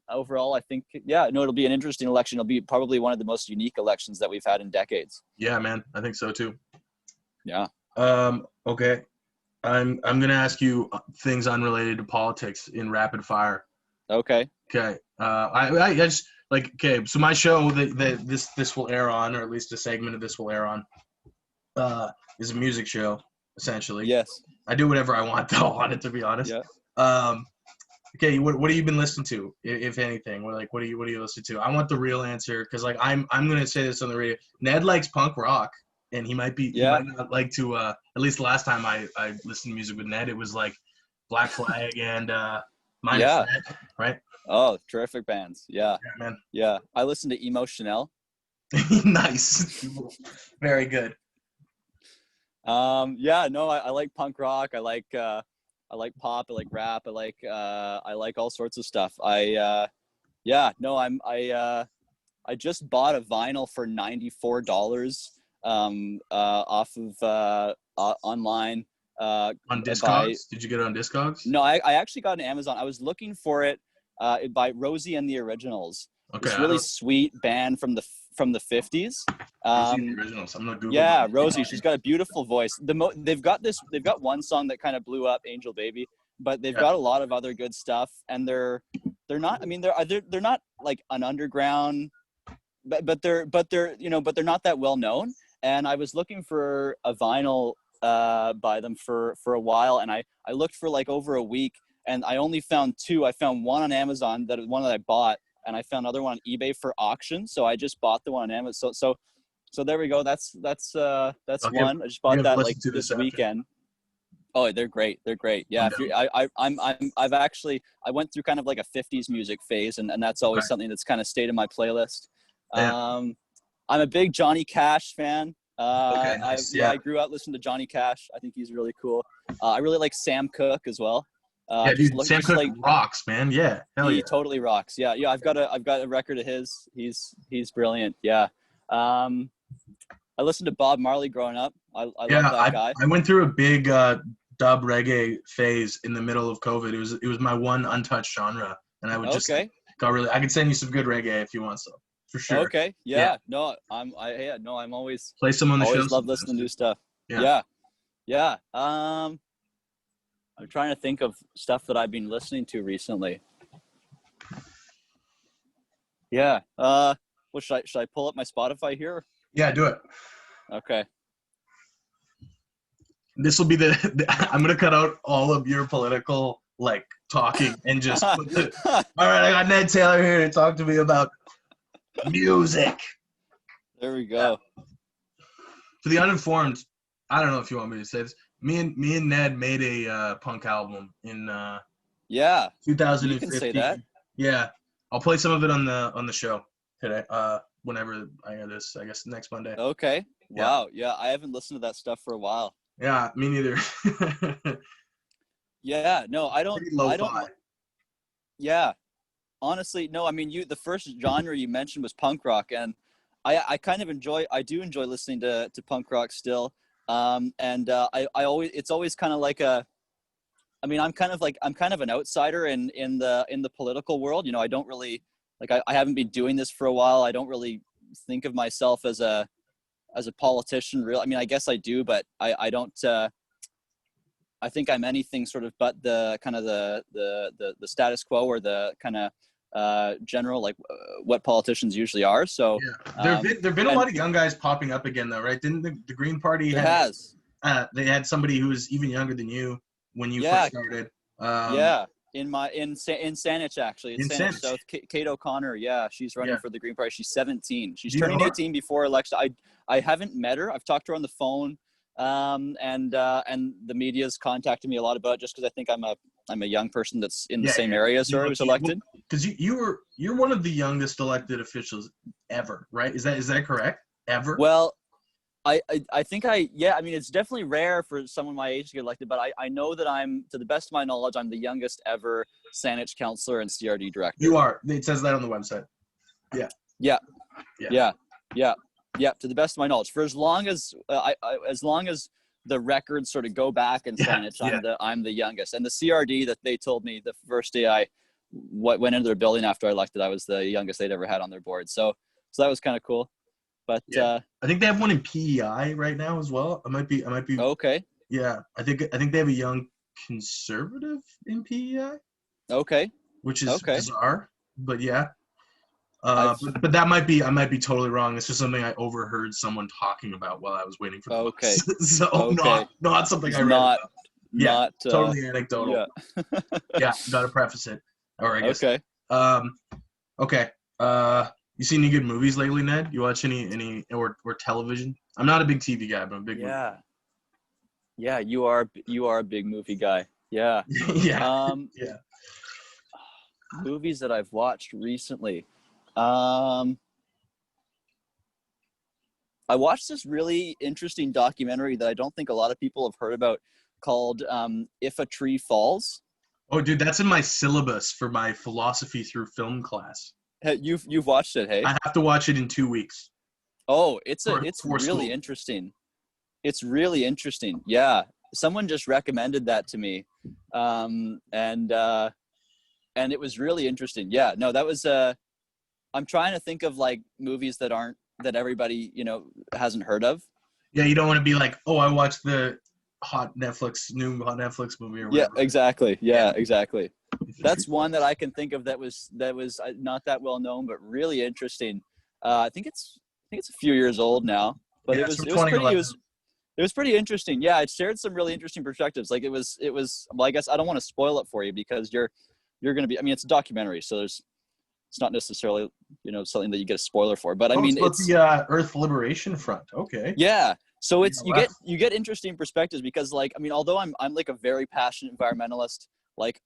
Overall, I think it'll be an interesting election. It'll be probably one of the most unique elections that we've had in decades. Yeah, man, I think so too. Yeah. Okay, I'm gonna ask you things unrelated to politics in rapid fire. Okay. Okay. I just like okay. So my show that this will air on, or at least a segment of this will air on, is a music show essentially. Yes. I do whatever I want though on it, to be honest. Yeah. Okay. What have you been listening to, if anything? What do you listen to? I want the real answer because like I'm gonna say this on the radio. Ned likes punk rock, and he might Yeah. not like to. At least the last time I listened to music with Ned, it was like Black Flag and Minor Yeah. Threat, right? Oh, terrific bands. Yeah. Yeah, man. Yeah. I listened to Emo Chanel. Nice. Very good. Yeah, no, I like punk rock. I like pop. I like rap. I like all sorts of stuff. Yeah, no, I just bought a vinyl for $94 off of online On Discogs? Did you get it on Discogs? No, I actually got an Amazon. I was looking for it by Rosie and the Originals. Okay. This really sweet band from the 50s. Rosie and the Originals. I'm gonna Google. Yeah, Rosie. She's got a beautiful voice. They've got one song that kind of blew up, Angel Baby, but they've got a lot of other good stuff, and they're not. I mean, they're not like an underground, but they're not that well known. And I was looking for a vinyl by them for a while, and I looked for like over a week, and I only found two. I found one on Amazon, one that I bought, and I found another one on eBay for auction. So I just bought the one on Amazon. So there we go. That's one. I just bought that like this weekend. Oh, they're great. They're great. Yeah. I went through kind of like a 50s music phase, and that's always something that's kind of stayed in my playlist. Yeah. I'm a big Johnny Cash fan. Nice. I grew up listening to Johnny Cash. I think he's really cool. I really like Sam Cooke as well. Yeah, dude, Sam Cooke rocks, man. Yeah, hell yeah. He totally rocks. Yeah. I've got a record of his. He's brilliant. Yeah. I listened to Bob Marley growing up. I love that guy. I went through a big dub reggae phase in the middle of COVID. It was my one untouched genre, and I would just got really. I could send you some good reggae if you want some, for sure. Okay. Yeah. No, I'm always play some on the show. Always love listening to new stuff. Yeah. I'm trying to think of stuff that I've been listening to recently. Yeah. Well, should I pull up my Spotify here? Yeah, do it. Okay. This will be I'm gonna cut out all of your political like talking and just all right, I got Ned Taylor here to talk to me about music. There we go. For the uninformed, I don't know if you want me to say this. Me and Ned made a punk album in 2015. You can say that. Yeah, I'll play some of it on the show today. Whenever I hear this, I guess next Monday. Okay. Wow. Yeah, I haven't listened to that stuff for a while. Yeah, me neither. Yeah, no, I don't. Pretty lo-fi. Yeah, honestly, no. I mean, the first genre you mentioned was punk rock, and I kind of I do enjoy listening to punk rock still. It's always kind of like I'm kind of an outsider in the political world. I don't really I haven't been doing this for a while. I don't really think of myself as a politician. I guess I do, but I don't. I think I'm anything sort of but the kind of the status quo, or the kind of general what politicians usually are. So yeah, there've been a lot of young guys popping up again, though, right? Didn't the Green Party they had somebody who was even younger than you when you first started? In Saanich, actually. In Saanich South. Kate O'Connor, she's running for the Green Party. She's 17. She's turning 18 before election. I haven't met her. I've talked to her on the phone, and the media's contacted me a lot about it, just because I think I'm a young person that's in the same area as her who was elected. Because you're one of the youngest elected officials ever, right? Is that correct? Ever? Well, I think it's definitely rare for someone my age to get elected, but I know that to the best of my knowledge, I'm the youngest ever Saanich councilor and CRD director. You are. It says that on the website. Yeah. To the best of my knowledge, for as long as the records sort of go back in Saanich, I'm the youngest. And the CRD that they told me the first day I went into their building after I elected, I was the youngest they'd ever had on their board. So that was kind of cool. But I think they have one in PEI right now as well. I might be okay. Yeah, I think they have a young conservative in PEI. Okay. Which is bizarre, but yeah. But I might be totally wrong. It's just something I overheard someone talking about while I was waiting for the bus. So not something I read about. Totally anecdotal. Yeah, gotta preface it. Or I guess. Okay. You seen any good movies lately, Ned? You watch any or television? I'm not a big TV guy, but I'm a big movie. Yeah, you are a big movie guy. Yeah. Movies that I've watched recently. I watched this really interesting documentary that I don't think a lot of people have heard about, called If a Tree Falls. Oh, dude, that's in my syllabus for my philosophy through film class. You've watched it, hey? I have to watch it in 2 weeks. Oh, it's really interesting. It's really interesting. Yeah, someone just recommended that to me, and it was really interesting. Yeah, no, that was. I'm trying to think of movies that everybody hasn't heard of. Yeah, you don't want to be like, oh, I watched the new hot Netflix movie or whatever. Yeah, exactly. Yeah, exactly. That's one that I can think of that was not that well known, but really interesting. I think it's a few years old now, but it was pretty interesting. Yeah, it shared some really interesting perspectives. It was well, I guess I don't want to spoil it for you, because you're going to be, it's a documentary, so it's not necessarily something that you get a spoiler for, but it's the Earth Liberation Front. Okay. Yeah. So you get interesting perspectives, because although I'm a very passionate environmentalist,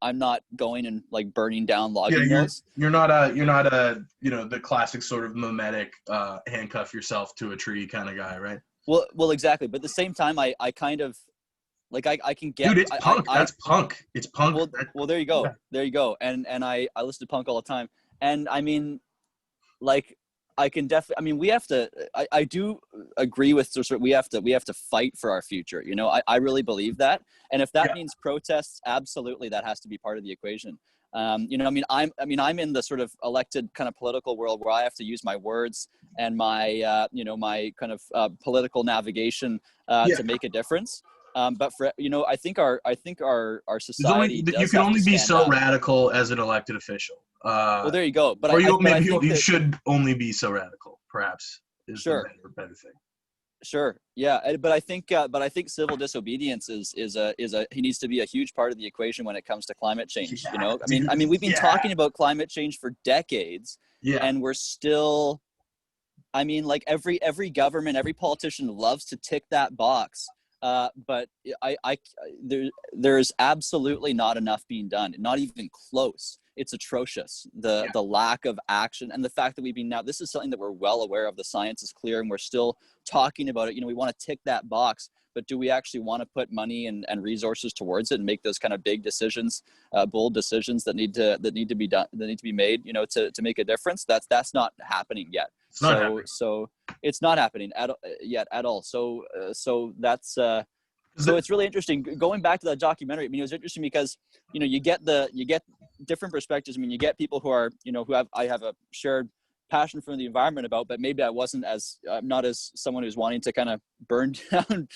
I'm not going and burning down logging mills. You're not a the classic sort of mimetic handcuff yourself to a tree kind of guy, right? Well, exactly. But at the same time, I kind of I can get. Dude, it's punk. That's punk. It's punk. Well, there you go. Yeah. There you go. And I listen to punk all the time. And I can definitely. We have to. I do agree with sort of we have to fight for our future. I really believe that. And if that means protests, absolutely, that has to be part of the equation. I'm in the sort of elected kind of political world where I have to use my words and my my kind of political navigation to make a difference. But for I think our society. You can only be so radical as an elected official. Well, there you go. But you should only be so radical, perhaps. Is the better thing. Sure. Yeah, but I think civil disobedience is he needs to be a huge part of the equation when it comes to climate change. We've been talking about climate change for decades, and we're still. Every government, every politician loves to tick that box. But there's absolutely not enough being done, not even close. It's atrocious, the lack of action, and the fact that this is something that we're well aware of. The science is clear, and we're still talking about it. We want to tick that box, but do we actually want to put money and resources towards it and make those kind of big decisions, bold decisions that need to be done, that need to be made, to make a difference? That's not happening yet. It's not happening. So it's not happening yet at all. So that's so it's really interesting. Going back to that documentary, I mean, it was interesting because, you know, you get different perspectives. I mean, you get people who are, you know, I have a shared passion for the environment about, but maybe I wasn't as not as someone who's wanting to kind of burn down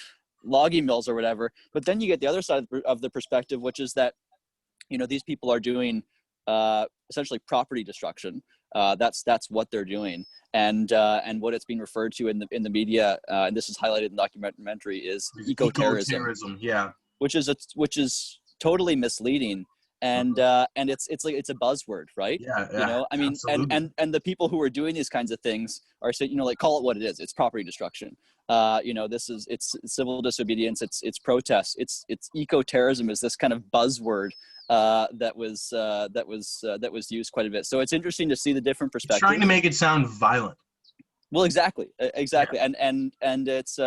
logging mills or whatever. But then you get the other side of the perspective, which is that, you know, these people are doing essentially property destruction. That's what they're doing, and what it's being referred to in the media, and this is highlighted in the documentary, is eco-terrorism. Yeah, which is totally misleading. And it's like, it's a buzzword, right? Yeah, you know, I mean, absolutely. and the people who are doing these kinds of things are saying, you know, like, call it what it is. It's property destruction. You know, it's civil disobedience. It's protests. It's eco-terrorism is this kind of buzzword that was used quite a bit. So it's interesting to see the different perspectives. It's trying to make it sound violent. Well, exactly. Yeah. And it's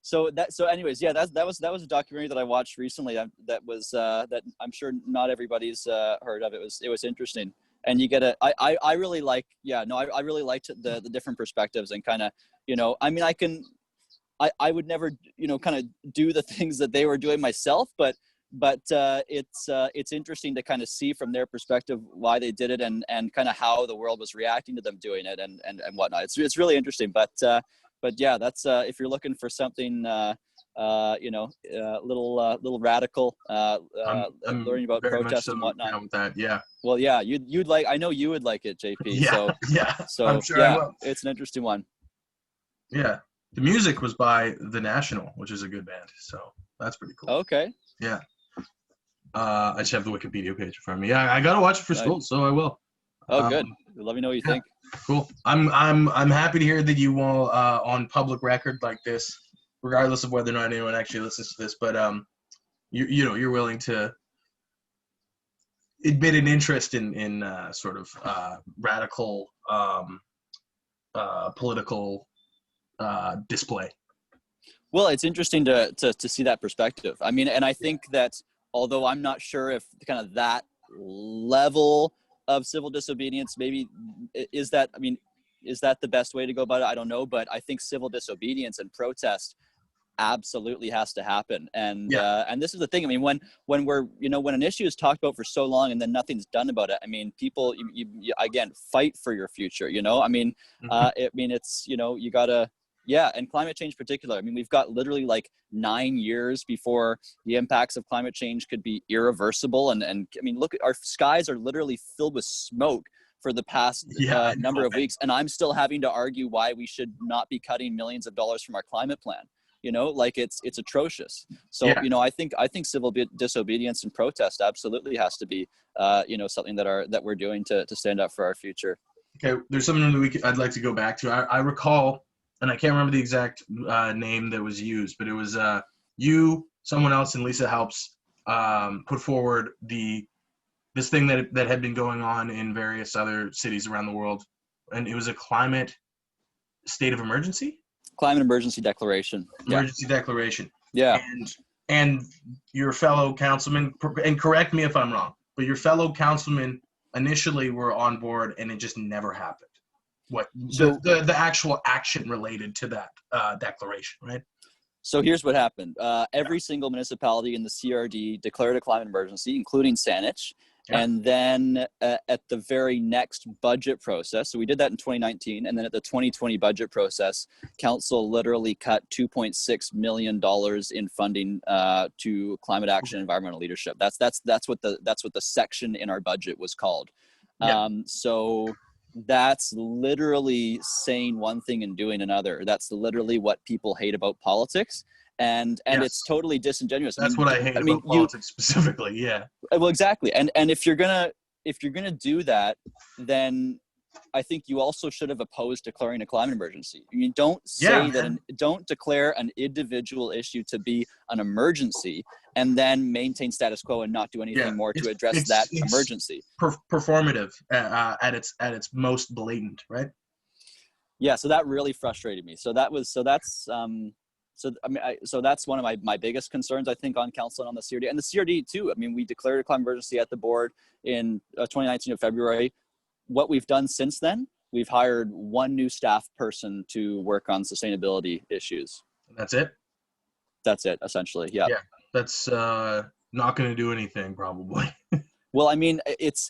so anyways, yeah, that was a documentary that I watched recently that was that I'm sure not everybody's heard of. It was interesting, and you get I really like, I really liked the different perspectives, and kind of, you know, I mean, I would never, you know, kind of do the things that they were doing myself, but it's interesting to kind of see from their perspective why they did it, and kind of how the world was reacting to them doing it, and whatnot. It's really interesting, but yeah, that's if you're looking for something, you know, little radical, I'm learning about very much protest so and whatnot. down with that. Yeah. Well, yeah, you'd like. I know you would like it, JP. Yeah. So I'm sure I yeah, will. it's an interesting one. Yeah. The music was by The National, which is a good band. So that's pretty cool. Okay. Yeah. I just have the Wikipedia page in front of me. Yeah, I gotta watch it for school, so I will. Oh, good. Let me know what you think. Cool. I'm happy to hear that you all on public record like this, regardless of whether or not anyone actually listens to this. But you know, you're willing to admit an interest in sort of radical political display. Well, it's interesting to see that perspective. I mean, and I think that, although I'm not sure if kind of that level of civil disobedience, maybe is that the best way to go about it? I don't know, but I think civil disobedience and protest absolutely has to happen. And and this is the thing. I mean, when we're, you know, when an issue is talked about for so long and then nothing's done about it, I mean, people, you again, fight for your future, you know. I mean, it's, you know, you gotta. Yeah, and climate change in particular. I mean, we've got literally like 9 years before the impacts of climate change could be irreversible. And I mean, look, our skies are literally filled with smoke for the past number of weeks. And I'm still having to argue why we should not be cutting millions of dollars from our climate plan. You know, like it's atrocious. So, you know, I think civil disobedience and protest absolutely has to be, you know, something that we're doing to stand up for our future. Okay, there's something that I'd like to go back to. I recall, and I can't remember the exact name that was used, but it was you, someone else, and Lisa Helps put forward this thing that had been going on in various other cities around the world, and it was a climate state of emergency. Climate emergency declaration. Emergency declaration. Yeah. And your fellow councilman, and correct me if I'm wrong, but your fellow councilmen initially were on board, and it just never happened. What the actual action related to that declaration, right? So here's what happened. Every single municipality in the CRD declared a climate emergency, including Saanich. Yeah. And then at the very next budget process, so we did that in 2019, and then at the 2020 budget process, council literally cut $2.6 million in funding to climate action and environmental leadership. That's what the section in our budget was called. Yeah. So that's literally saying one thing and doing another. That's literally what people hate about politics. And it's totally disingenuous. That's what I hate about politics specifically. Yeah. Well, exactly. And if you're gonna do that, then I think you also should have opposed declaring a climate emergency. I mean, don't say don't declare an individual issue to be an emergency and then maintain status quo and not do anything more to address that emergency. Performative at its most blatant, right? Yeah. So that really frustrated me. So that's one of my biggest concerns, I think, on council and on the CRD. And the CRD too. I mean, we declared a climate emergency at the board in 2019 of February. What we've done since then We've hired one new staff person to work on sustainability issues. That's it? That's it, essentially. Yeah. Yeah. That's not going to do anything, probably. Well, I mean, it's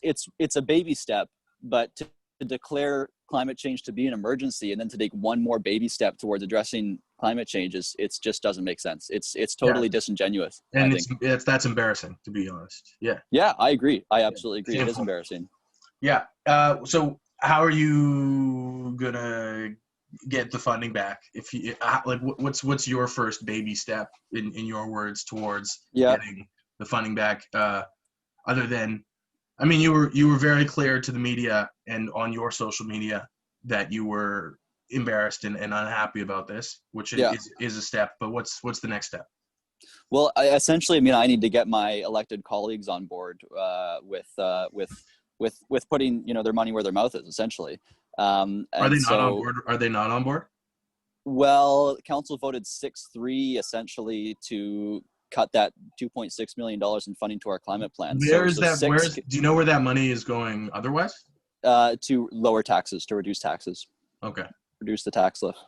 a baby step, but to declare climate change to be an emergency and then to take one more baby step towards addressing climate change it just doesn't make sense. It's totally disingenuous. And I think. that's embarrassing, to be honest. Yeah. Yeah, I agree. I absolutely agree. It is embarrassing. Yeah. So how are you gonna get the funding back? If you like, what's your first baby step in your words towards getting the funding back? Other than, I mean, you were very clear to the media and on your social media that you were embarrassed and unhappy about this, which is a step. But what's the next step? Well, essentially, I mean, I need to get my elected colleagues on board with putting their money where their mouth is, essentially. Are they not on board? Are they not on board? Well, council voted 6-3 essentially to cut that $2.6 million in funding to our climate plan. Do you know where that money is going otherwise? To lower taxes, to reduce taxes. Okay. Reduce the tax lift.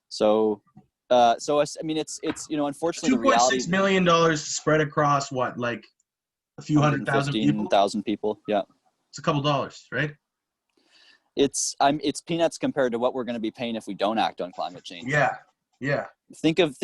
So I mean, it's unfortunately the reality. $2.6 million spread across what, like a few 115,000 people. Yeah. It's a couple dollars, right? It's peanuts compared to what we're going to be paying if we don't act on climate change. Yeah. Yeah. Think of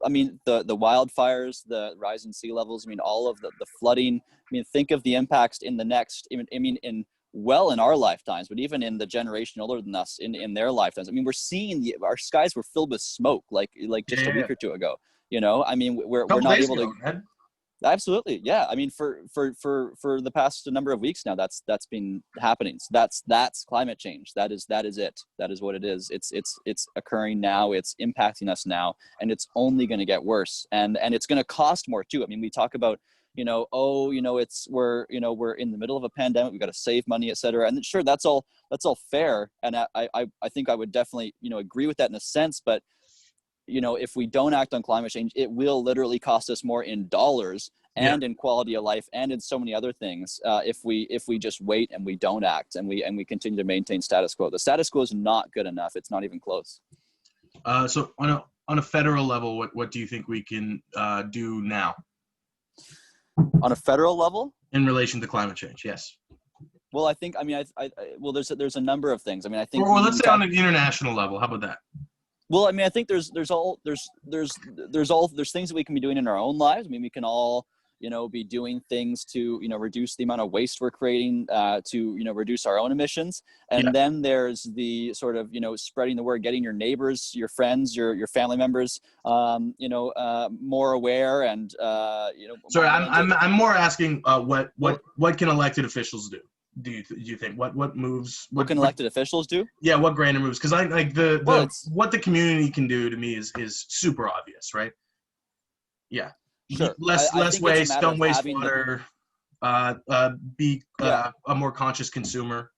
I mean, the wildfires, the rise in sea levels, I mean, all of the flooding. I mean, think of the impacts in the next, I mean, in our lifetimes, but even in the generation older than us in their lifetimes. I mean, we're seeing our skies were filled with smoke like just a week or two ago. I mean, we're not able to. Man. Absolutely. Yeah. I mean, for the past number of weeks now, that's been happening. So that's climate change. That is it. That is what it is. It's occurring now. It's impacting us now, and it's only going to get worse. And it's going to cost more too. I mean, we talk about, we're in the middle of a pandemic. We've got to save money, et cetera. And sure, that's all fair. And I think I would definitely, agree with that in a sense, but if we don't act on climate change, it will literally cost us more in dollars and in quality of life and in so many other things if we just wait and we don't act and we continue to maintain status quo. The status quo is not good enough. It's not even close. So on a federal level, what do you think we can do now? On a federal level? In relation to climate change, yes. Well, I think, I mean, well, there's a number of things. I mean, I think. Or let's say on an international level. How about that? Well, I mean, I think there's things that we can be doing in our own lives. I mean, we can all, be doing things to, reduce the amount of waste we're creating, to, reduce our own emissions. And then there's the sort of, spreading the word, getting your neighbors, your friends, your family members, more aware and, Sorry, I'm more asking what can elected officials do? Do you think what moves? What can elected officials do? Yeah, what grander moves? Because I like what the community can do to me is super obvious, right? Yeah, sure. Less waste, don't waste water. Be a more conscious consumer,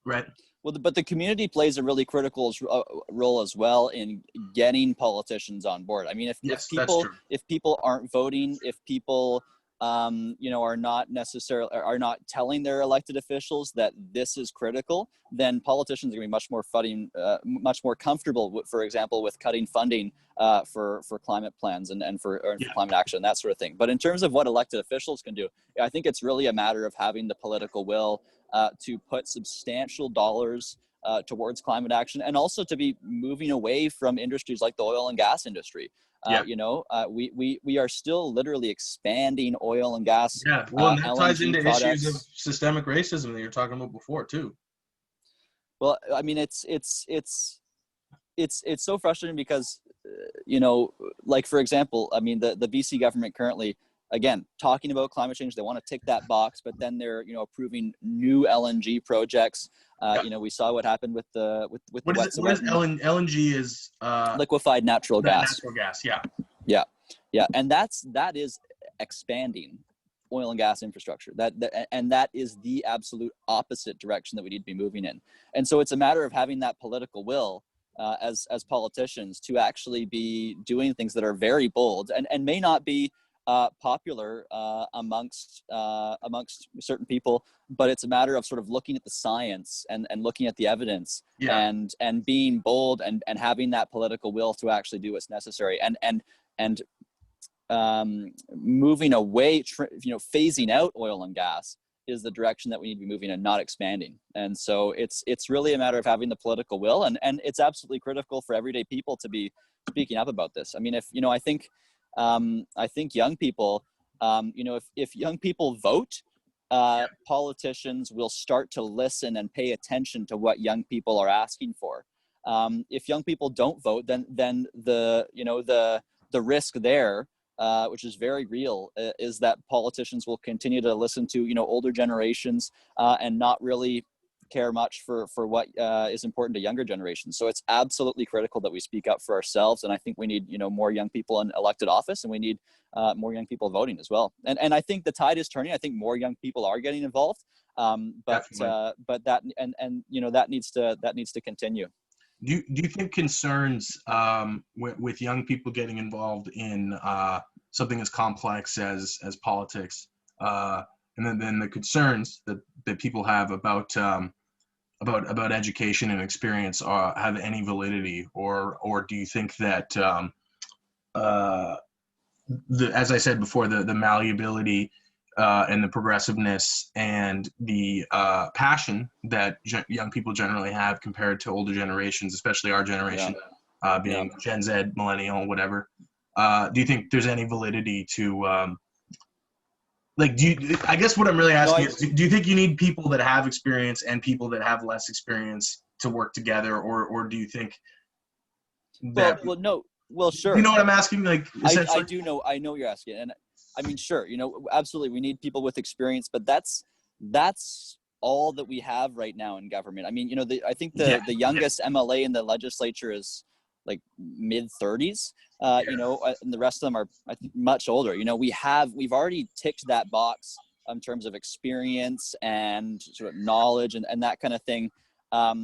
right? Well, but the community plays a really critical role as well in getting politicians on board. I mean, if people aren't voting, if people are not telling their elected officials that this is critical, then politicians are going to be much more comfortable, for example, with cutting funding for climate plans and for climate action, that sort of thing. But in terms of what elected officials can do, I think it's really a matter of having the political will to put substantial dollars towards climate action, and also to be moving away from industries like the oil and gas industry. We are still literally expanding oil and gas. Yeah, well, and that LNG ties into products. Issues of systemic racism that you're talking about before too. Well, I mean, it's so frustrating because, like, for example, I mean, the BC government currently, again, talking about climate change, they want to tick that box, but then they're, approving new LNG projects. We saw what happened with the what is LNG is liquefied natural gas. Natural gas, yeah. Yeah, and that is expanding oil and gas infrastructure. That is the absolute opposite direction that we need to be moving in. And so it's a matter of having that political will as politicians to actually be doing things that are very bold and may not be popular amongst certain people, but it's a matter of sort of looking at the science and looking at the evidence, and being bold and having that political will to actually do what's necessary, and moving away, phasing out oil and gas is the direction that we need to be moving, and not expanding. And so it's really a matter of having the political will, and it's absolutely critical for everyday people to be speaking up about this. I mean, if I think young people, if young people vote, politicians will start to listen and pay attention to what young people are asking for. If young people don't vote, then the risk there, which is very real, is that politicians will continue to listen to older generations and not really care much for what is important to younger generations. So it's absolutely critical that we speak up for ourselves, and I think we need more young people in elected office, and we need more young people voting as well. And I think the tide is turning. I think more young people are getting involved, but that that needs to continue. Do you think concerns with young people getting involved in something as complex as politics, and then the concerns that people have about education and experience have any validity, or do you think that as I said before, the malleability and the progressiveness and the passion that young people generally have compared to older generations, especially our generation, being Gen Z, millennial, whatever, do you think there's any validity to I guess what I'm really asking is, do you think you need people that have experience and people that have less experience to work together, or do you think that? Well, sure. You know what I'm asking? Like, I do know. I know what you're asking, and I mean, sure. Absolutely, we need people with experience, but that's all that we have right now in government. I mean, I think the youngest MLA in the legislature is like mid-30s, and the rest of them are, I think, much older. We've already ticked that box in terms of experience and sort of knowledge and that kind of thing, a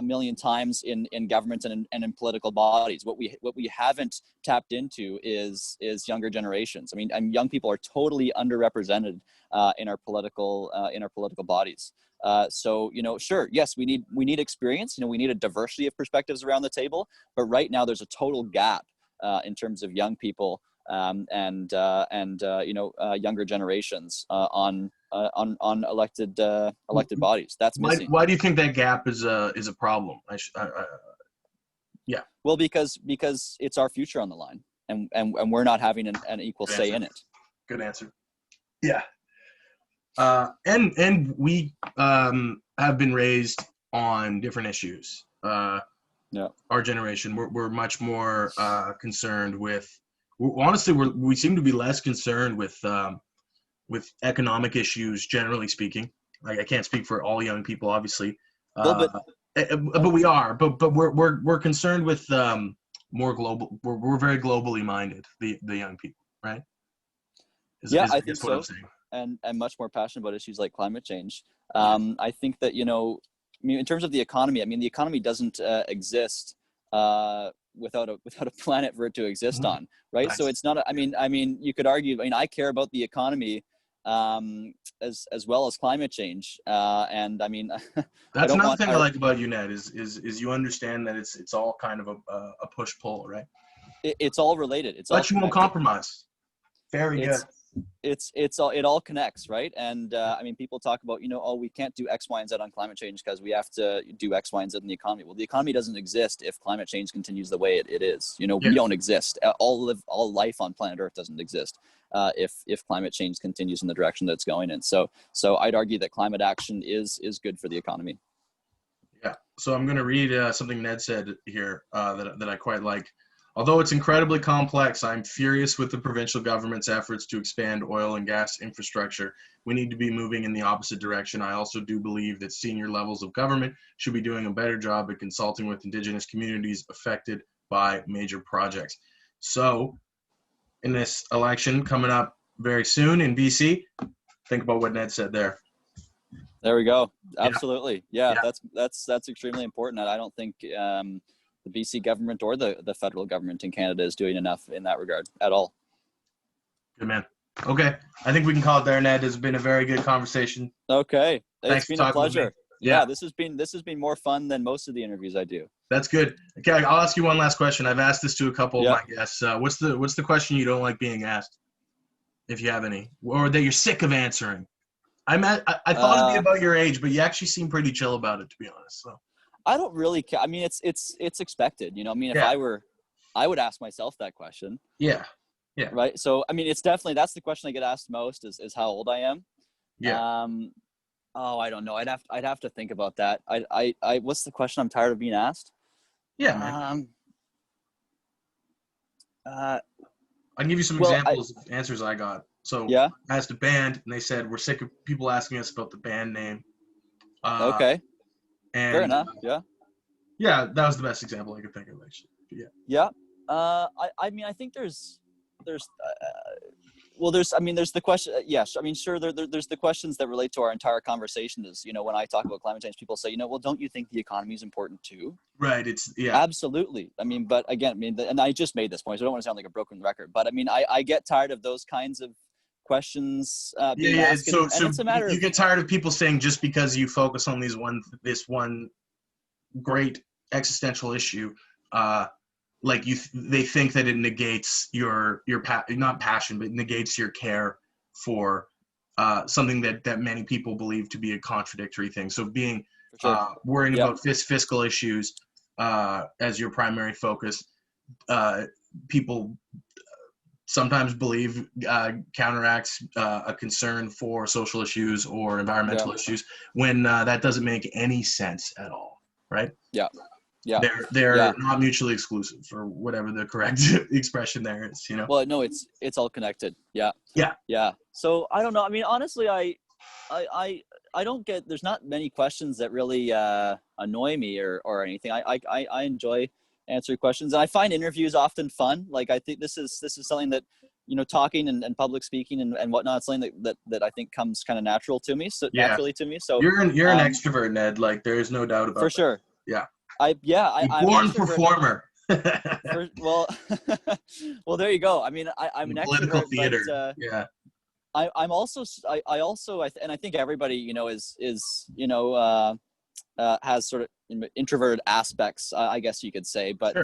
million times in government and in political bodies. What we haven't tapped into is younger generations. I mean, young people are totally underrepresented in our political bodies. So sure, yes, we need experience. We need a diversity of perspectives around the table. But right now, there's a total gap in terms of young people and younger generations on elected bodies. That's missing. Why do you think that gap is a problem? Well, because it's our future on the line, and we're not having an equal say in it. Good answer. Yeah. And we have been raised on different issues. Our generation, we're much more concerned with. Honestly, we seem to be less concerned with economic issues, generally speaking. Like, I can't speak for all young people, obviously, but we are. But we're concerned with more global. We're very globally minded. The young people, right? I think so. And much more passionate about issues like climate change. I think that in terms of the economy, the economy doesn't exist without a planet for it to exist on, right? Nice. So it's not. You could argue. I care about the economy as well as climate change, and that's another thing I like about you, Ned, is you understand that it's all kind of a push pull, right? It's all related. But you won't compromise. Very good. It all connects, right? And people talk about we can't do X, Y, and Z on climate change because we have to do X, Y, and Z in the economy. Well, the economy doesn't exist if climate change continues the way it is. We don't exist. All life on planet Earth doesn't exist if climate change continues in the direction that it's going in. So I'd argue that climate action is good for the economy. Yeah. So I'm going to read something Ned said here that I quite like. Although it's incredibly complex, I'm furious with the provincial government's efforts to expand oil and gas infrastructure. We need to be moving in the opposite direction. I also do believe that senior levels of government should be doing a better job at consulting with Indigenous communities affected by major projects. So, in this election coming up very soon in BC, think about what Ned said there. There we go. Absolutely. Yeah. That's extremely important. I don't think the BC government or the federal government in Canada is doing enough in that regard at all. Good man. Okay. I think we can call it there, Ned. It's been a very good conversation. Okay. Thanks It's for been a talking with me. pleasure. Yeah, this has been more fun than most of the interviews I do. That's good. Okay, I'll ask you one last question. I've asked this to a couple of my guests. What's the question you don't like being asked, if you have any, or that you're sick of answering? I thought it'd be about your age, but you actually seem pretty chill about it, to be honest. So I don't really care. I mean, it's expected. You know, I mean, if I were, I would ask myself that question. Yeah. Right. So I mean, it's definitely, that's the question I get asked most is how old I am. Yeah. Oh, I don't know. I'd have to think about that. I what's the question I'm tired of being asked? Yeah, man. I can give you some examples of answers I got. So I asked a band, and they said, we're sick of people asking us about the band name. Okay. And, fair enough. Yeah, that was the best example I could think of, actually. Yeah. I mean, I think there's the question. Yes. I mean, sure. There's the questions that relate to our entire conversation is, you know, when I talk about climate change, people say, you know, well, don't you think the economy is important too? Right. Absolutely. I mean, but again, I mean, and I just made this point, so I don't want to sound like a broken record, but I mean, I get tired of those kinds of questions being asked. So it's a matter you get tired of people saying just because you focus on this one great existential issue, they think that it negates your not passion, but negates your care for something that many people believe to be a contradictory thing. So being worrying about fiscal issues as your primary focus, people sometimes believe counteracts a concern for social issues or environmental issues when that doesn't make any sense at all, right? They're not mutually exclusive, or whatever the correct expression there is, you know. Well, no, it's all connected. Yeah. So I don't know. I mean, honestly, I don't get. There's not many questions that really annoy me or anything. I enjoy answering questions, and I find interviews often fun. Like, I think this is something that, you know, talking and public speaking and whatnot, something that I think comes kind of natural to me. So naturally to me. So you're an extrovert, Ned. Like, there's no doubt about for sure. Yeah. I'm born performer. Well, there you go. I mean, I'm an political extrovert, theater. But I'm also and I think everybody, you know, is you know has sort of introverted aspects, I guess you could say, but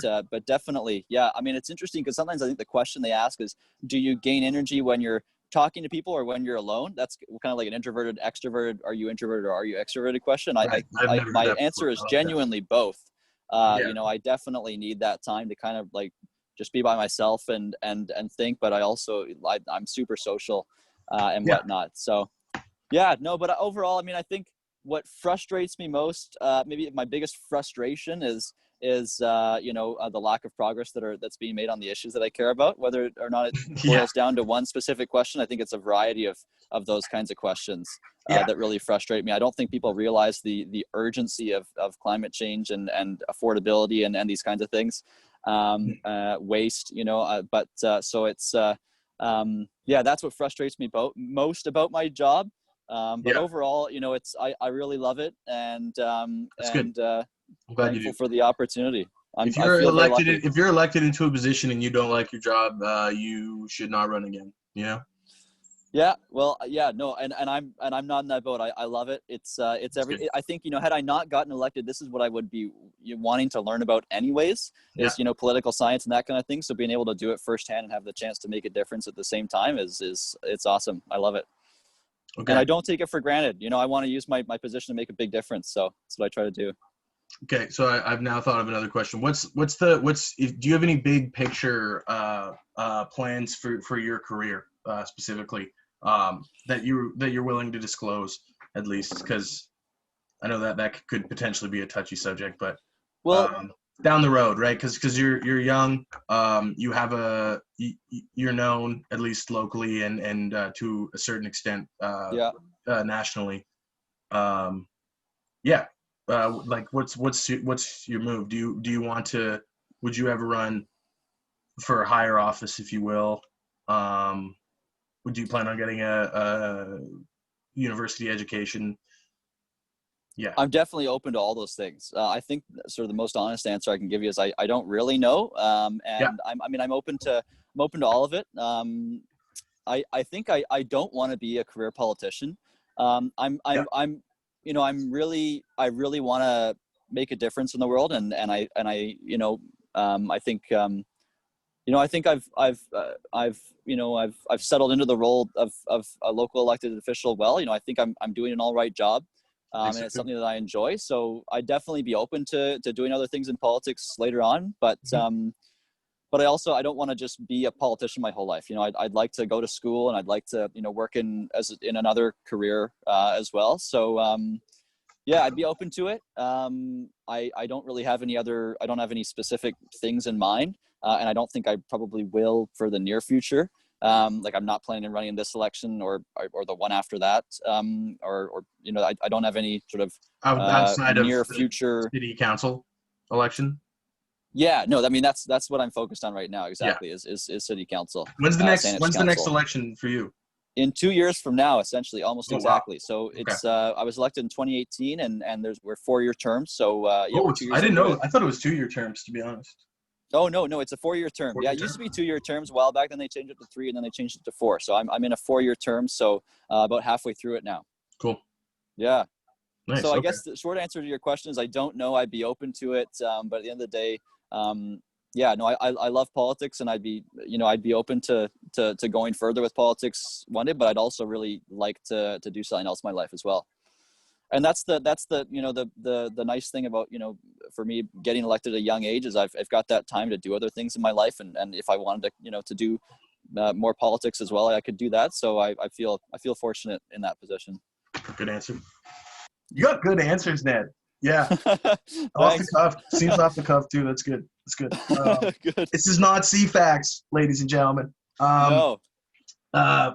definitely, I mean, it's interesting because sometimes I think the question they ask is, do you gain energy when you're talking to people or when you're alone? That's kind of like an introverted, extroverted, are you introverted or are you extroverted question. My answer is genuinely both. You know, I definitely need that time to kind of like just be by myself and think, but I'm super social and whatnot. So but overall, I mean, I think what frustrates me most, maybe my biggest frustration is you know, the lack of progress that's being made on the issues that I care about, whether or not it boils down to one specific question. I think it's a variety of those kinds of questions that really frustrate me. I don't think people realize the urgency of climate change and affordability and these kinds of things, waste, you know, so it's that's what frustrates me most about my job. But overall, you know, I really love it, and I'm thankful for the opportunity. If you're elected into a position and you don't like your job, you should not run again. You know. Yeah. Well. Yeah. No. And I'm not in that boat. I love it. It's I think, you know, had I not gotten elected, this is what I would be wanting to learn about anyways. Is, you know, political science and that kind of thing. So being able to do it firsthand and have the chance to make a difference at the same time is it's awesome. I love it. Okay. And I don't take it for granted. You know, I want to use my position to make a big difference. So that's what I try to do. Okay. So I've now thought of another question. Do you have any big picture plans for your career specifically that you're willing to disclose, at least? Because I know that could potentially be a touchy subject, but down the road, right? Because you're young, you have you're known, at least locally and to a certain extent nationally. Like what's your move? Do you want to? Would you ever run for a higher office, if you will? Would you plan on getting a university education? Yeah, I'm definitely open to all those things. I think sort of the most honest answer I can give you is I don't really know. I'm open to all of it. I think I don't want to be a career politician. I really want to make a difference in the world, and I I think I think I've settled into the role of a local elected official well. I think I'm doing an all right job, and it's something that I enjoy. So I'd definitely be open to doing other things in politics later on. But I don't want to just be a politician my whole life. I'd like to go to school, and I'd like to work in another career as well. So I'd be open to it. I don't really have I don't have any specific things in mind. And I don't think I probably will for the near future. I'm not planning on running in this election or the one after that. I don't have any sort of outside near of the future city council election. Yeah, no, I mean that's what I'm focused on right now. Exactly, is city council. When's the Saanich the next Council. election for you? In 2 years from now, essentially, almost exactly. Wow. So it's I was elected in 2018, and we're 4-year terms. So we're 2 years. I didn't know. I thought it was 2-year terms, to be honest. Oh no, it's a 4-year term. It used to be 2-year terms a while back. Then they changed it to 3, and then they changed it to 4. So I'm in a 4-year term. So about halfway through it now. Cool. Yeah. Nice. So I guess the short answer to your question is I don't know. I'd be open to it, but at the end of the day, I love politics, and I'd be open to going further with politics one day. But I'd also really like to do something else in my life as well. And that's the nice thing about, for me getting elected at a young age is I've got that time to do other things in my life. And if I wanted to do more politics as well, I could do that. So I feel fortunate in that position. Good answer. You got good answers, Ned. Yeah. Off the cuff. Seems off the cuff too. That's good. That's good. Good. This is not CFAX, ladies and gentlemen. No. I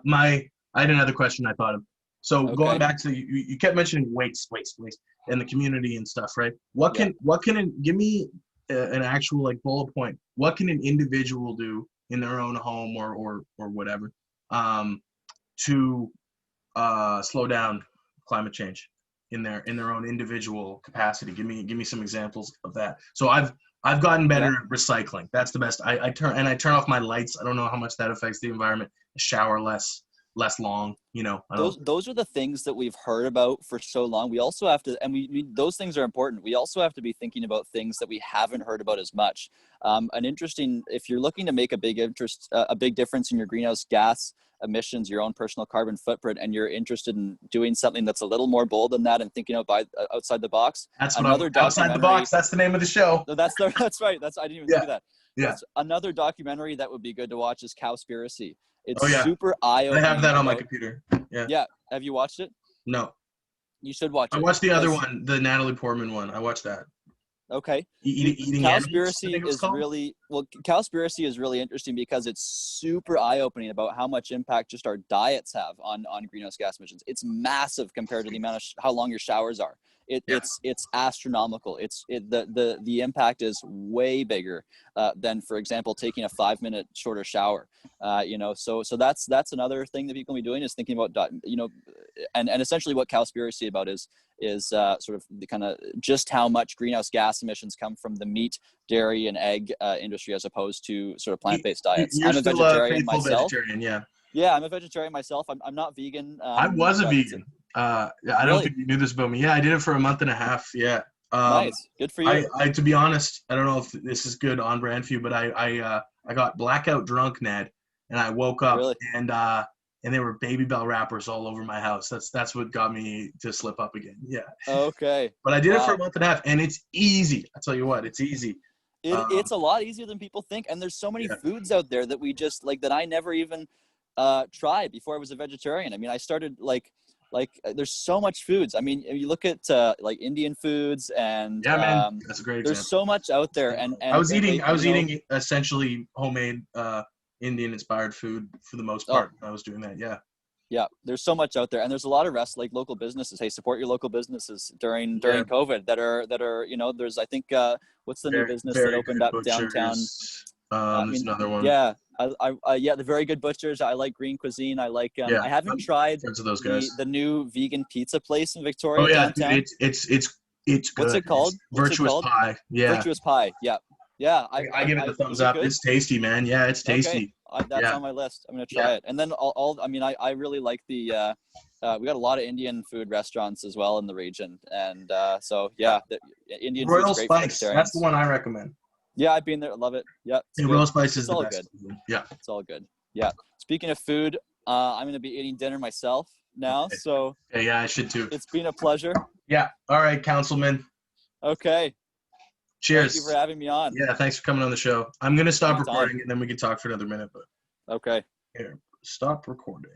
had another question I thought of. So going back to you kept mentioning waste in the community and stuff, right? Give me an actual bullet point. What can an individual do in their own home or whatever to slow down climate change in their own individual capacity? Give me some examples of that. So I've gotten better at recycling. That's the best. I turn off my lights. I don't know how much that affects the environment. I shower less long, those are the things that we've heard about for so long. We also have to, and those things are important. We also have to be thinking about things that we haven't heard about as much. If you're looking to make a big difference in your greenhouse gas emissions, your own personal carbon footprint, and you're interested in doing something that's a little more bold than that and thinking outside the box. That's outside the box. That's the name of the show. That's right. I didn't even think of that. Yeah. That's another documentary that would be good to watch is Cowspiracy. It's Oh, yeah. super eye-opening. I have that on my computer. Yeah. Yeah. Have you watched it? No. You should watch it. I watched the other one, the Natalie Portman one. I watched that. Okay. Eating Cowspiracy Cowspiracy is really interesting because it's super eye-opening about how much impact just our diets have on greenhouse gas emissions. It's massive compared to the amount of how long your showers are. It's astronomical. The impact is way bigger than, for example, taking a 5-minute shorter shower. So that's another thing that people can be doing is thinking about and essentially what Cowspiracy about is sort of the kind of just how much greenhouse gas emissions come from the meat, dairy, and egg industry as opposed to sort of plant-based diets. You're I'm a still vegetarian a myself. Vegetarian, yeah. Yeah, I'm a vegetarian myself. I'm not vegan. I was a vegan. I don't think you knew this about me. Yeah, I did it for a month and a half. Yeah. Nice. Good for you. I to be honest, I don't know if this is good on brand for you, but I got blackout drunk, Ned, and I woke up and there were Baby Bell wrappers all over my house. That's what got me to slip up again. Yeah. Okay. But I did it for a month and a half, and it's easy. I tell you what, it's easy. It's a lot easier than people think, and there's so many foods out there that we just that I never even tried before I was a vegetarian. I mean, I started there's so much foods. I mean, you look at Indian foods and man, that's a great example. There's so much out there, and I was eating essentially homemade Indian inspired food for the most part. I was doing that. Yeah, there's so much out there, and there's a lot of local businesses. Hey, support your local businesses during COVID that are there's I think what's the new business that opened up downtown? There's another one. Yeah, the Very Good Butchers. I like Green Cuisine. I like. I haven't tried those guys. The new vegan pizza place in Victoria. Oh yeah, downtown. It's good. What's it called? Virtuous Pie. Yeah. Virtuous Pie. Yeah. Yeah. I give it the thumbs up. It's tasty, man. Yeah, it's tasty. That's on my list. I'm gonna try it. And then I really like the we got a lot of Indian food restaurants as well in the region, and so the Indian Royal food's great for Spice. That's vegetarians. the one I recommend. Yeah, I've been there. Love it. Yeah, Royal Spice is it's the all best. good. Yeah, it's all good. Yeah. Speaking of food, I'm gonna be eating dinner myself now. Okay. So yeah, I should too. it's been a pleasure. Yeah. All right, Councilman. Okay. Cheers. Thank you for having me on. Yeah, thanks for coming on the show. I'm gonna stop Anytime. recording and then we can talk for another minute. But Okay. here, stop recording.